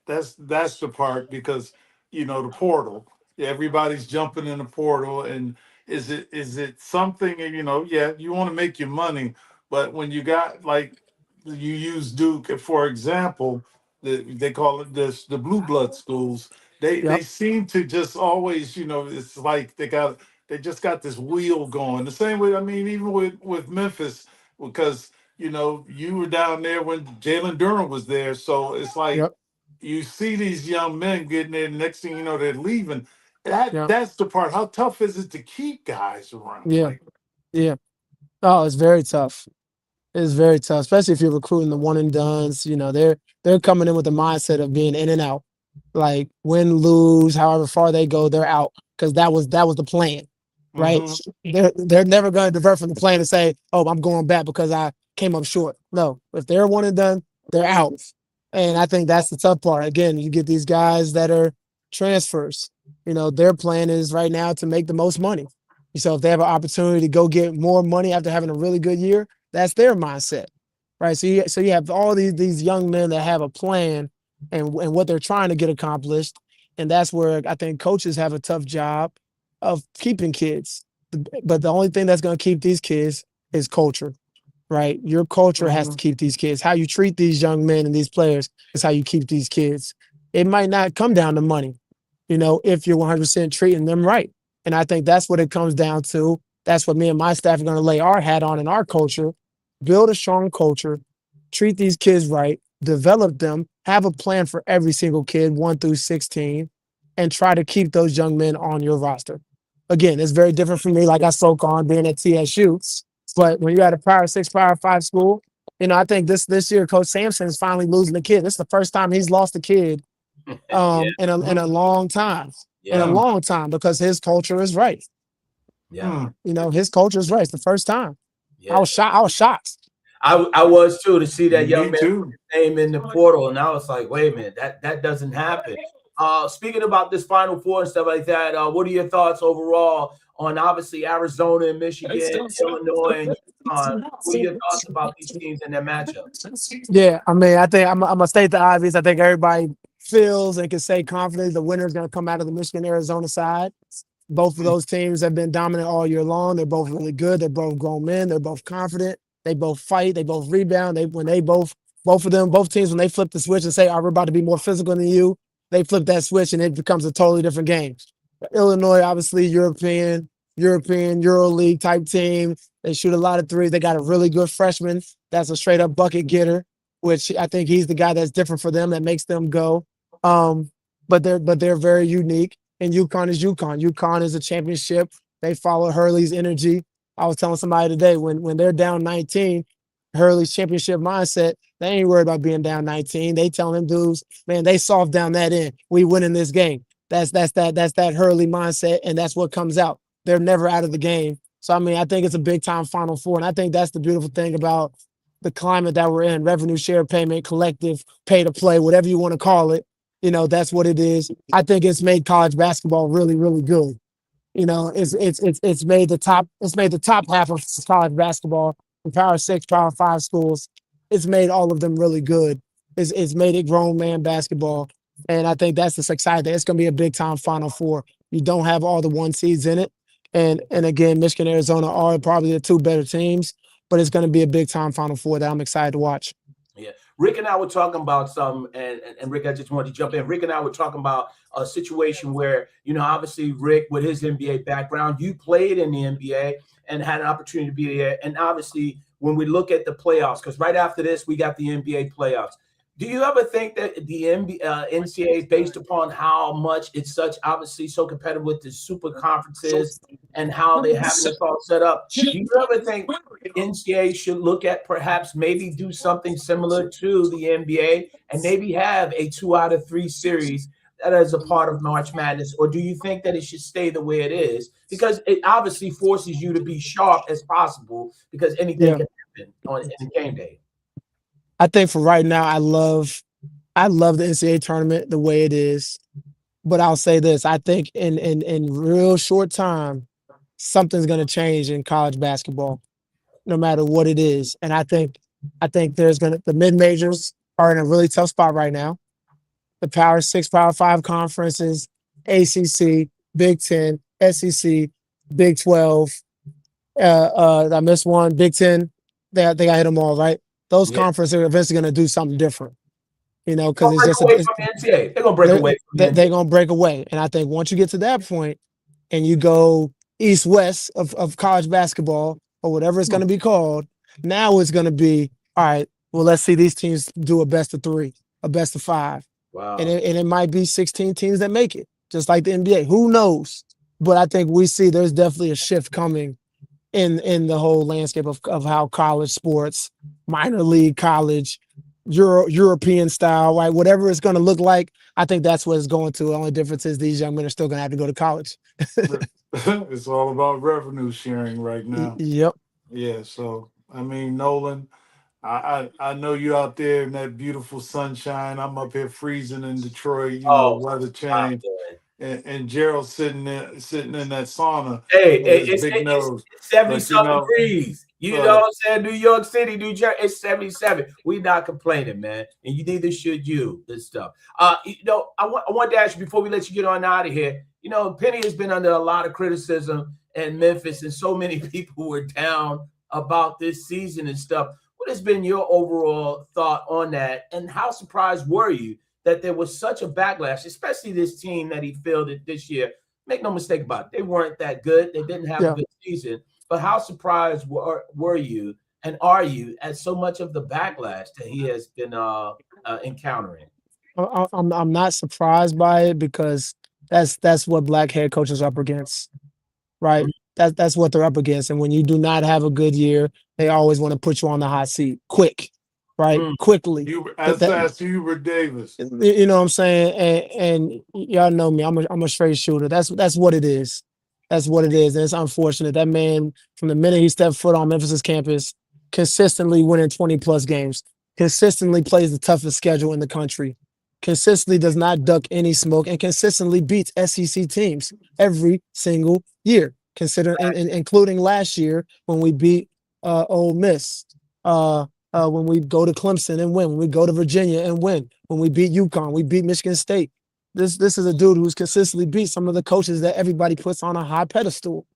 that's the part because the portal. Everybody's jumping in the portal, and is it something? And yeah, you want to make your money, but when you got like you use Duke for example, they call it the blue blood schools. They Yep. seem to just always it's like they just got this wheel going. The same way I mean even with Memphis because you were down there when Jalen Durham was there. So it's like Yep. you see these young men getting there. Next thing you know, they're leaving. That Yep. that's the part. How tough is it to keep guys around? Yeah. Like, Yeah. Oh, it's very tough. It's very tough, especially if you're recruiting the one and dones. They're coming in with the mindset of being in and out, like win, lose, however far they go, they're out because that was the plan, right? hmm They're never going to divert from the plan and say, "Oh, I'm going back because I came up short." No, if they're one and done, they're out, and I think that's the tough part. Again, you get these guys that are transfers. Their plan is right now to make the most money. So if they have an opportunity to go get more money after having a really good year, that's their mindset, right? So you have all these young men that have a plan and what they're trying to get accomplished, and that's where I think coaches have a tough job of keeping kids. But the only thing that's going to keep these kids is culture, right? Your culture has to hmm keep these kids. How you treat these young men and these players is how you keep these kids. It might not come down to money, if you're 100% treating them right. And I think that's what it comes down to. That's what me and my staff are going to lay our hat on in our culture, build a strong culture, treat these kids right, develop them, have a plan for every single kid, 1 through 16, and try to keep those young men on your roster. Again, it's very different for me, like I spoke on being at TSU. But when you're at a Power 6, Power 5 school, I think this year, Coach Sampson is finally losing a kid. This is the first time he's lost a kid Yeah, in a long time. In a yeah, long time because his culture is right. yeah, His culture is right. It's the first time. I yeah. was shocked. I was shocked. I was too to see that young Me man put too. his name in the portal, and I was like, wait a minute, that doesn't happen. Speaking about this Final Four and stuff like that, what are your thoughts overall on obviously Arizona and Michigan, Illinois and UConn? What are your thoughts about these teams and their matchup? Yeah, I mean, I think I'm gonna state the obvious. I think everybody feels and can say confidently the winner is going to come out of the Michigan Arizona side. Both of those teams have been dominant all year long. They're both really good. They're both grown men. They're both confident. They both fight. They both rebound. Both teams, when they flip the switch and say, "Oh, we're about to be more physical than you," they flip that switch and it becomes a totally different game. Illinois, obviously, Euro League type team. They shoot a lot of threes. They got a really good freshman that's a straight up bucket getter, which I think he's the guy that's different for them that makes them go. Um, but they're very unique. And UConn is UConn. UConn is a championship. They follow Hurley's energy. I was telling somebody today when they're down 19, Hurley's championship mindset, they ain't worried about being down 19. They telling them dudes, man, they soft down that end. We winning this game. That's that Hurley mindset, and that's what comes out. They're never out of the game. So I mean, I think it's a big time Final Four, and I think that's the beautiful thing about the climate that we're in: revenue share payment, collective, pay to play, whatever you want to call it. That's what it is. I think it's made college basketball really, really good. It's made the top half of college basketball, from Power 6, Power 5 schools, it's made all of them really good. It's made it grown man basketball. And I think that's the exciting. It's going to be a big time Final Four. You don't have all the 1 seeds in it. And again, Michigan, Arizona are probably the 2 better teams, but it's going to be a big time Final Four that I'm excited to watch. Yeah. Rick and I were talking about something, and Rick, I just wanted to jump in. Rick and I were talking about a situation where, obviously Rick, with his NBA background, you played in the NBA and had an opportunity to be there. And obviously, when we look at the playoffs, because right after this, we got the NBA playoffs. Do you ever think that the NCAA, based upon how much it's obviously so competitive with the super conferences and how they have this all set up, do you ever think the NCAA should look at perhaps maybe do something similar to the NBA and maybe have a 2 out of 3 series that is a part of March Madness? Or do you think that it should stay the way it is? Because it obviously forces you to be sharp as possible, because anything can happen in game day. I think for right now, I love the NCAA tournament the way it is. But I'll say this: I think in real short time, something's going to change in college basketball, no matter what it is. And I think the mid majors are in a really tough spot right now. The Power 6, Power 5 conferences, ACC, Big 10, SEC, Big 12. I missed one, Big 10. They got hit them all, right? Those conferences are eventually going to do something different, because it's just from the NCAA. They're going to break away. They're going to break away, and I think once you get to that point, and you go east-west of college basketball or whatever it's going to be called, now it's going to be all right. Well, let's see these teams do a best of 3, a best of 5, wow, and it might be 16 teams that make it, just like the NBA. Who knows? But I think we see there's definitely a shift coming in the whole landscape of how college sports, minor league college, European style, right? Whatever it's going to look like, I think that's what it's going to. The only difference is these young men are still going to have to go to college. It's all about revenue sharing right now. Yep. Yeah. So, I mean, Nolan, I know you out there in that beautiful sunshine. I'm up here freezing in Detroit, weather change. And Gerald sitting in that sauna. Hey, it's 70-something degrees. You know what I'm saying? New York City, New Jersey, it's 77. We're not complaining, man. And neither should you, this stuff. I want to ask you before we let you get on out of here. Penny has been under a lot of criticism in Memphis, and so many people were down about this season and stuff. What has been your overall thought on that? And how surprised were you that there was such a backlash, especially this team that he fielded this year? Make no mistake about it. They weren't that good. They didn't have a good season. But how surprised were you, and are you, at so much of the backlash that he has been encountering? I'm not surprised by it, because that's what black head coaches are up against, right? That's what they're up against. And when you do not have a good year, they always want to put you on the hot seat quick. Right, quickly. That's Hubert Davis. You know what I'm saying? And y'all know me. I'm a straight shooter. That's what it is. That's what it is. And it's unfortunate. That man, from the minute he stepped foot on Memphis campus, consistently winning 20-plus games, consistently plays the toughest schedule in the country, consistently does not duck any smoke, and consistently beats SEC teams every single year, including last year when we beat Ole Miss. When we go to Clemson and win, when we go to Virginia and win, when we beat UConn, we beat Michigan State. This is a dude who's consistently beat some of the coaches that everybody puts on a high pedestal.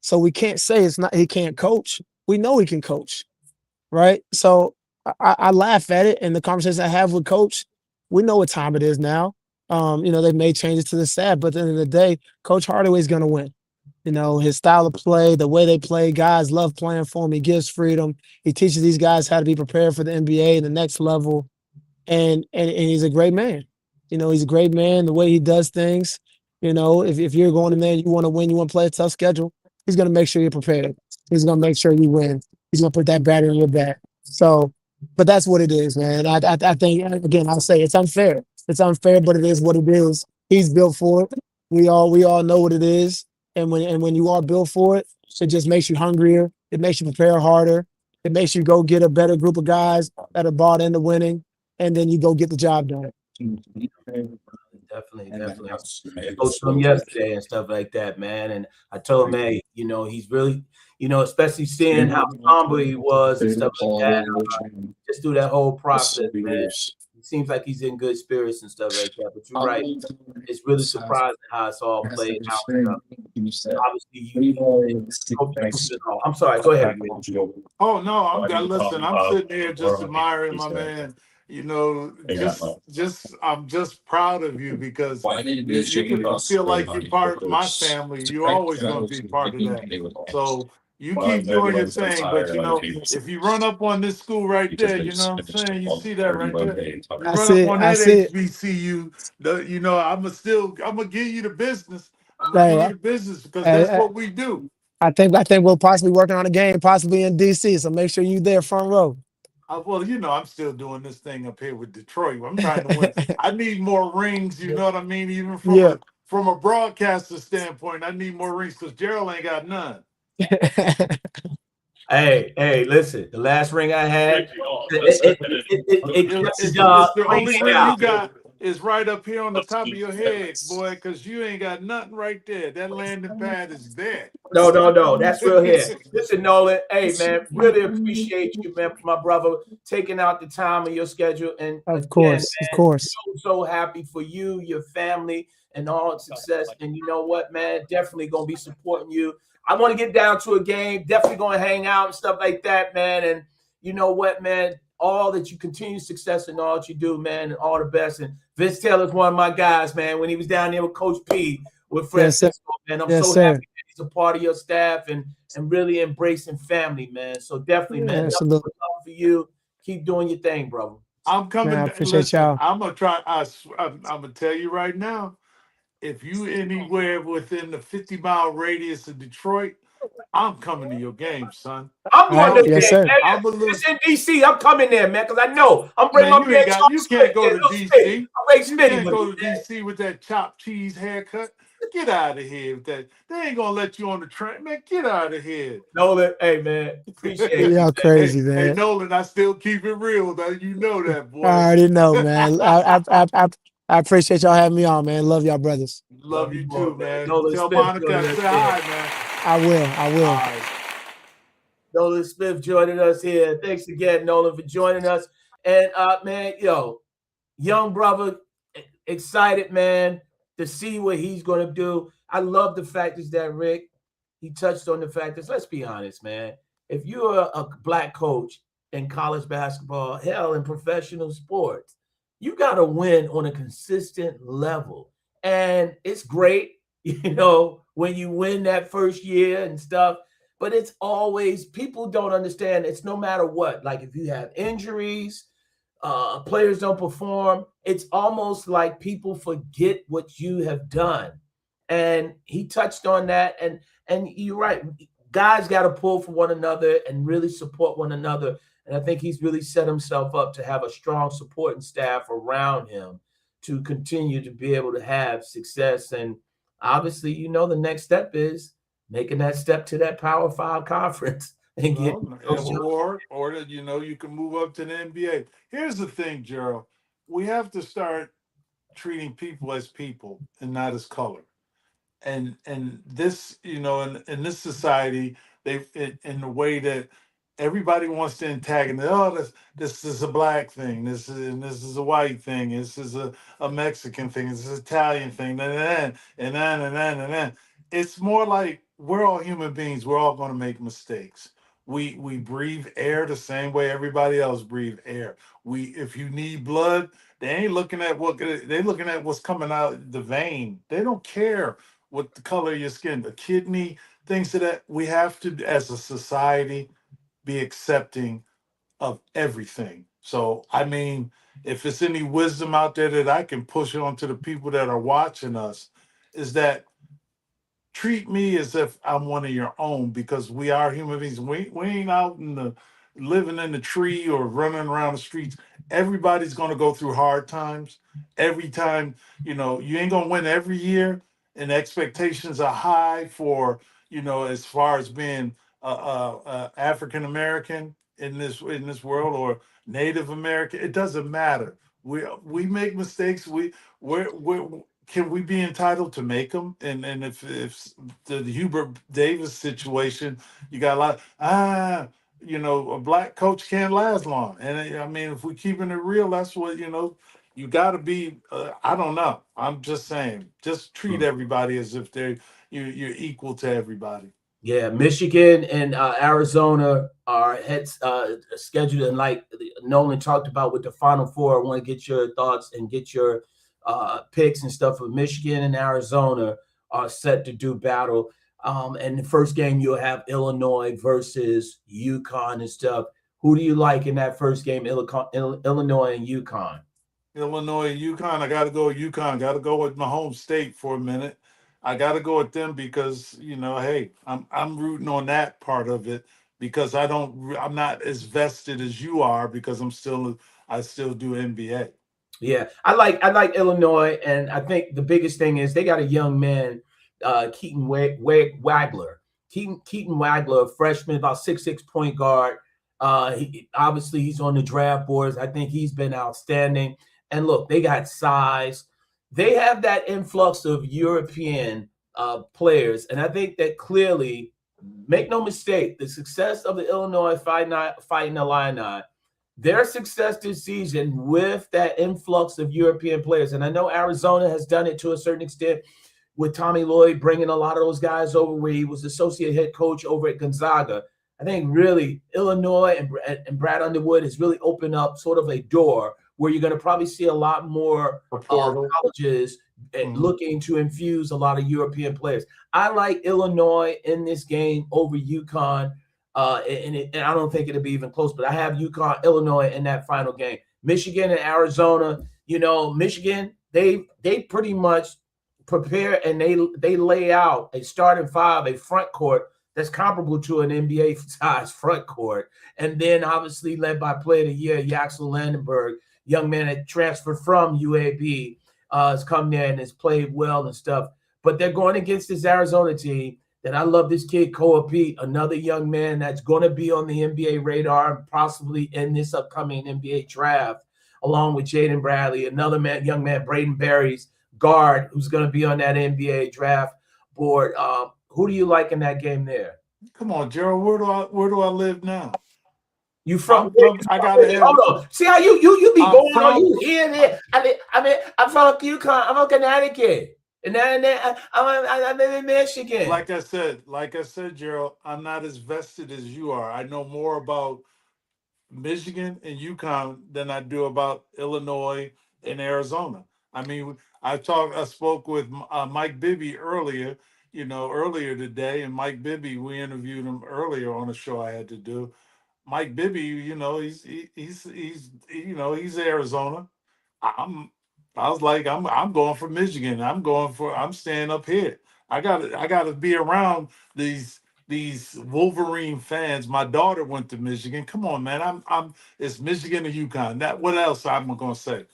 So we can't say he can't coach. We know he can coach, right? So I laugh at it, and the conversations I have with Coach, we know what time it is now. They've made changes to the staff, but at the end of the day, Coach Hardaway is going to win. His style of play, the way they play, guys love playing for him. He gives freedom. He teaches these guys how to be prepared for the NBA and the next level. And he's a great man. He's a great man. The way he does things, if you're going in there and you want to win, you want to play a tough schedule, he's going to make sure you're prepared. He's going to make sure you win. He's going to put that battery in your back. So, but that's what it is, man. I think, again, I'll say it's unfair. It's unfair, but it is what it is. He's built for it. We all know what it is. And when you are built for it, it just makes you hungrier. It makes you prepare harder. It makes you go get a better group of guys that are bought into winning, and then you go get the job done. definitely. I spoke to him yesterday and stuff like that, man. And I told him, hey, he's really, especially seeing how somber he was and stuff like that. Just through that whole process, man. It seems like he's in good spirits and stuff like that. But you're right. It's really surprising how it's all played out. Obviously, I'm sorry. Go ahead. Oh no, listen. I'm sitting here just admiring my man. I'm just proud of you because you feel like you're part of my family. You're always going to be part of that. So you keep doing your thing, but if you run up on this school right there, you know what I'm saying? You see that right there? You run up on that HBCU, I'm gonna give you the business. I'm gonna give you the business because that's what we do. I think we'll possibly working on a game, possibly in DC. So make sure you're there front row. Well, I'm still doing this thing up here with Detroit. I'm trying to win. I need more rings. You know what I mean? Even from a broadcaster standpoint, I need more rings because Gerald ain't got none. Hey, listen. The last ring I had, the only ring you got is right up here on the top of your head, boy, because you ain't got nothing right there. That landing pad is there. No, that's real here. Listen, Nolan, hey, man, really appreciate you, man, my brother, taking out the time in your schedule. And of course. So happy for you, your family, and all success. And you know what, man, definitely going to be supporting you. I want to get down to a game, definitely going to hang out and stuff like that, man. And you know what, man, all that you continue success in all that you do, man, and all the best. And Vince Taylor's one of my guys, man, when he was down there with Coach P, with Francisco, man. I'm so happy that he's a part of your staff and really embracing family, man. So definitely, man, absolutely for you. Keep doing your thing, brother. I'm coming. Man, I appreciate y'all. I'm gonna try. I'm gonna tell you right now. If you anywhere within the 50-mile radius of Detroit, I'm coming to your game, son. I'm going to yes, game. It's in DC. I'm coming there, man, because I know I'm bringing my man. You can't go to DC. You can't go to DC with that chopped cheese haircut. Get out of here with that. They ain't gonna let you on the train, man. Get out of here. Nolan, hey man, appreciate it. Y'all crazy, man. Hey Nolan, I still keep it real, man. You know that, boy. I already know, man. I appreciate y'all having me on, man. Love y'all, brothers. Love you too, man. Tell Monica I say hi, man. I will. All right. Nolan Smith joining us here. Thanks again, Nolan, for joining us. And man, young brother, excited, man, to see what he's going to do. I love the fact is that Rick, he touched on the fact that, let's be honest, man, if you're a black coach in college basketball, hell, in professional sports, you got to win on a consistent level. And it's great, when you win that first year and stuff, but it's always, people don't understand, it's no matter what. Like if you have injuries, players don't perform, it's almost like people forget what you have done. And he touched on that. And you're right. Guys got to pull for one another and really support one another. And I think he's really set himself up to have a strong supporting staff around him to continue to be able to have success. And obviously, the next step is making that step to that Power 5 conference. And or you can move up to the NBA. Here's the thing, Gerald. We have to start treating people as people and not as color. And this, in this society, in the way that everybody wants to antagonize. Oh, this is a black thing. This is a white thing. This is a Mexican thing. This is an Italian thing. And it's more like we're all human beings. We're all going to make mistakes. We breathe air the same way everybody else breathe air. If you need blood, they ain't looking at they're looking at what's coming out the vein. They don't care what the color of your skin, the kidney, things of that. We have to, as a society, be accepting of everything. So, I mean, if it's any wisdom out there that I can push on to the people that are watching us, is that treat me as if I'm one of your own, because we are human beings. We ain't out living in the tree or running around the streets. Everybody's going to go through hard times. Every time, you ain't going to win every year, and expectations are high for, as far as being African American in this world or Native American. It doesn't matter. We make mistakes. Can we be entitled to make them? And if the Hubert Davis situation, you got a lot. A black coach can't last long. And I mean, if we're keeping it real, that's what you got to be. I don't know. I'm just saying, just treat everybody as if you're equal to everybody. Yeah, Michigan and Arizona are scheduled, and like Nolan talked about with the Final Four. I want to get your thoughts and get your picks and stuff. For Michigan and Arizona are set to do battle. And the first game you'll have Illinois versus UConn and stuff. Who do you like in that first game, Illinois and UConn? Illinois and UConn. I got to go with UConn. Got to go with my home state for a minute. I got to go with them because hey, I'm rooting on that part of it because I'm not as vested as you are because I still do NBA. Yeah, I like Illinois, and I think the biggest thing is they got a young man, Keaton Wagler. Keaton Wagler, a freshman, about 6'6" point guard. He's on the draft boards. I think he's been outstanding. And look, they got size. They have that influx of European players, and I think that clearly, make no mistake, the success of the Illinois Fighting Illini, their success this season with that influx of European players, and I know Arizona has done it to a certain extent with Tommy Lloyd bringing a lot of those guys over where he was associate head coach over at Gonzaga. I think really Illinois and Brad Underwood has really opened up sort of a door where you're going to probably see a lot more colleges looking to infuse a lot of European players. I like Illinois in this game over UConn, and I don't think it'll be even close, but I have Illinois in that final game. Michigan and Arizona, Michigan, they pretty much prepare and they lay out a starting five, a front court that's comparable to an NBA size front court. And then obviously led by Player of the Year, Yaxel Landenberg, young man that transferred from UAB, has come there and has played well and stuff. But they're going against this Arizona team that I love. This kid, Koa Pete, another young man that's going to be on the NBA radar and possibly in this upcoming NBA draft, along with Jaden Bradley, another young man, Braden Berry's guard, who's going to be on that NBA draft board. Who do you like in that game there? Come on, Gerald. Where do I live now? You from? I gotta hold on. See how you be going on? You here and there. I mean, I'm from UConn. I'm from Connecticut, and then I'm in Michigan. Like I said, Gerald, I'm not as vested as you are. I know more about Michigan and UConn than I do about Illinois and Arizona. I mean, I spoke with Mike Bibby earlier today, and Mike Bibby, we interviewed him earlier on a show I had to do. Mike Bibby, he's Arizona. I was like, I'm going for Michigan. I'm staying up here. I gotta be around these Wolverine fans. My daughter went to Michigan. Come on, man. It's Michigan and UConn. What else I'm gonna say?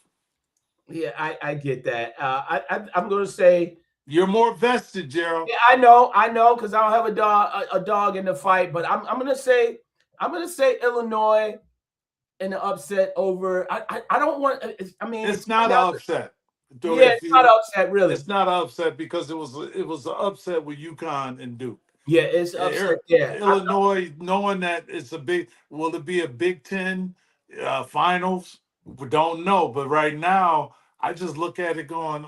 Yeah, I get that. I'm gonna say you're more vested, Gerald. Yeah, I know, because I don't have a dog in the fight. But I'm gonna say Illinois in the upset over. I don't want. I mean, it's not an upset. It's not upset, really. It's not upset because it was an upset with UConn and Duke. Yeah, it's upset. Yeah, Illinois, knowing that it's will it be a Big Ten finals? We don't know, but right now I just look at it going,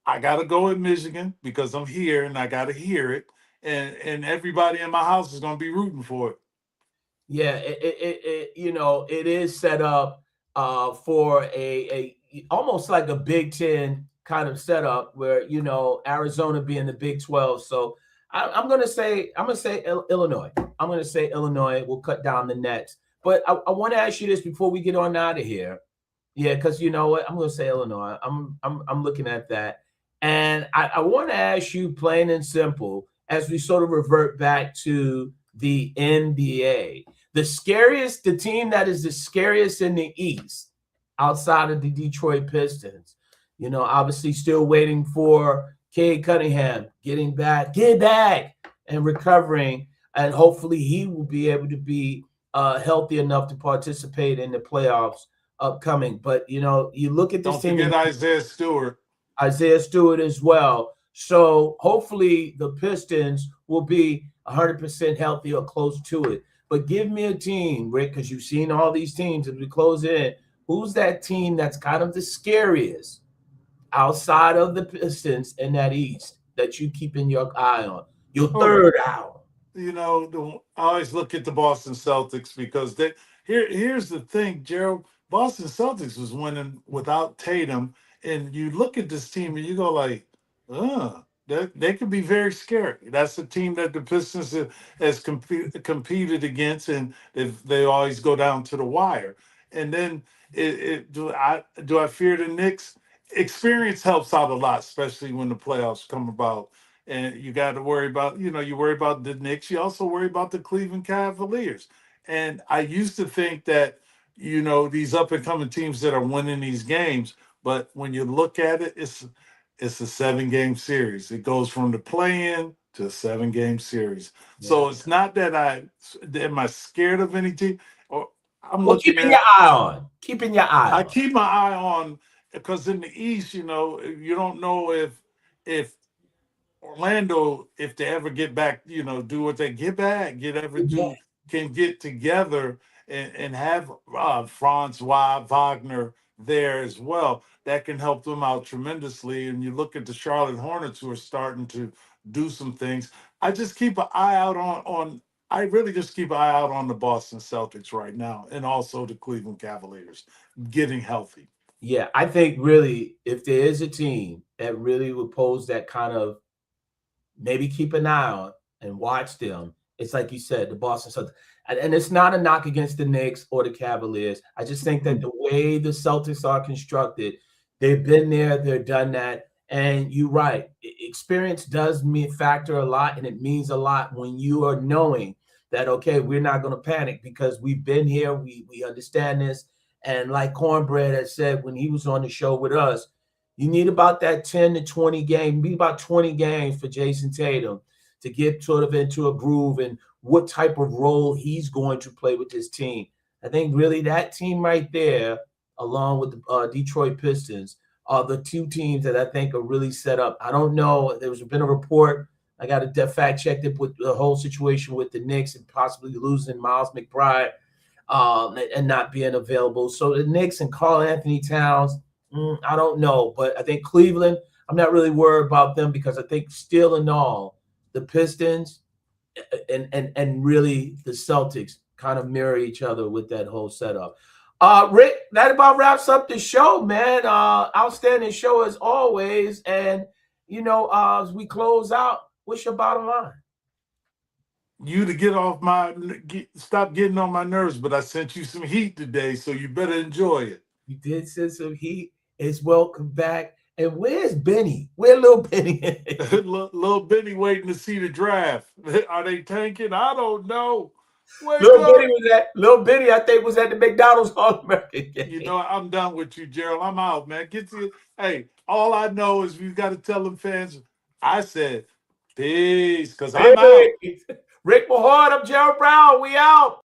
I gotta go with Michigan because I'm here and I gotta hear it, and everybody in my house is gonna be rooting for it. Yeah, it is set up for a almost like a Big Ten kind of setup where Arizona being the Big 12. So I'm gonna say Illinois. I'm gonna say Illinois will cut down the nets. But I want to ask you this before we get on out of here. Yeah, because you know what? I'm gonna say Illinois. I'm looking at that. And I want to ask you plain and simple, as we sort of revert back to the NBA, the team that is the scariest in the East outside of the Detroit Pistons, obviously still waiting for Cade Cunningham getting back and recovering. And hopefully he will be able to be healthy enough to participate in the playoffs upcoming. But you look at this Don't team. Forget Isaiah Stewart as well. So hopefully the Pistons will be 100% healthy or close to it. But give me a team, Rick, because you've seen all these teams as we close in. Who's that team that's kind of the scariest outside of the Pistons in that East that you keeping your eye on? Your third out. I always look at the Boston Celtics because here's the thing, Gerald. Boston Celtics was winning without Tatum, and you look at this team and you go like, they could be very scary. That's a team that the Pistons has competed against, and they always go down to the wire. And then do I fear the Knicks? Experience helps out a lot, especially when the playoffs come about. And you got to worry about, you worry about the Knicks. You also worry about the Cleveland Cavaliers. And I used to think that, these up and coming teams that are winning these games. But when you look at it, it's a 7-game series. It goes from the play-in to a 7-game series. Yeah. So it's not that am I scared of any team? Or keeping your eye on. I keep my eye on because in the East, you don't know if Orlando, if they ever get back, do what they get can get together and have Franz Wagner there as well. That can help them out tremendously. And you look at the Charlotte Hornets, who are starting to do some things. I just keep an eye out I really just keep an eye out on the Boston Celtics right now, and also the Cleveland Cavaliers getting healthy. Yeah, I think really, if there is a team that really would pose that kind of, maybe keep an eye on and watch them, it's like you said, the Boston Celtics. And it's not a knock against the Knicks or the Cavaliers. I just think that the way the Celtics are constructed, they've been there, they've done that. And you're right. Experience does factor a lot, and it means a lot when you are knowing that, okay, we're not going to panic because we've been here, we understand this. And like Cornbread had said when he was on the show with us, you need about that 10 to 20 game, be about 20 games for Jason Tatum to get sort of into a groove and what type of role he's going to play with this team. I think really that team right there, along with the Detroit Pistons, are the two teams that I think are really set up. I don't know. There's been a report. I got to fact check it with the whole situation with the Knicks and possibly losing Miles McBride and not being available. So the Knicks and Karl Anthony Towns, I don't know. But I think Cleveland, I'm not really worried about them because I think still in all, the Pistons and really the Celtics kind of mirror each other with that whole setup. Rick, that about wraps up the show, man. Outstanding show as always. And, as we close out, what's your bottom line? You to stop getting on my nerves, but I sent you some heat today, so you better enjoy it. You did send some heat. It's welcome back. And where's Benny? Where's little Benny? Little Benny waiting to see the draft. Are they tanking? I don't know. Little Benny, I think, was at the McDonald's All-American game. I'm done with you, Gerald. I'm out, man. Hey, all I know is we've got to tell them fans, I said, peace, because I'm out. Rick Mahorn, I'm Gerald Brown. We out.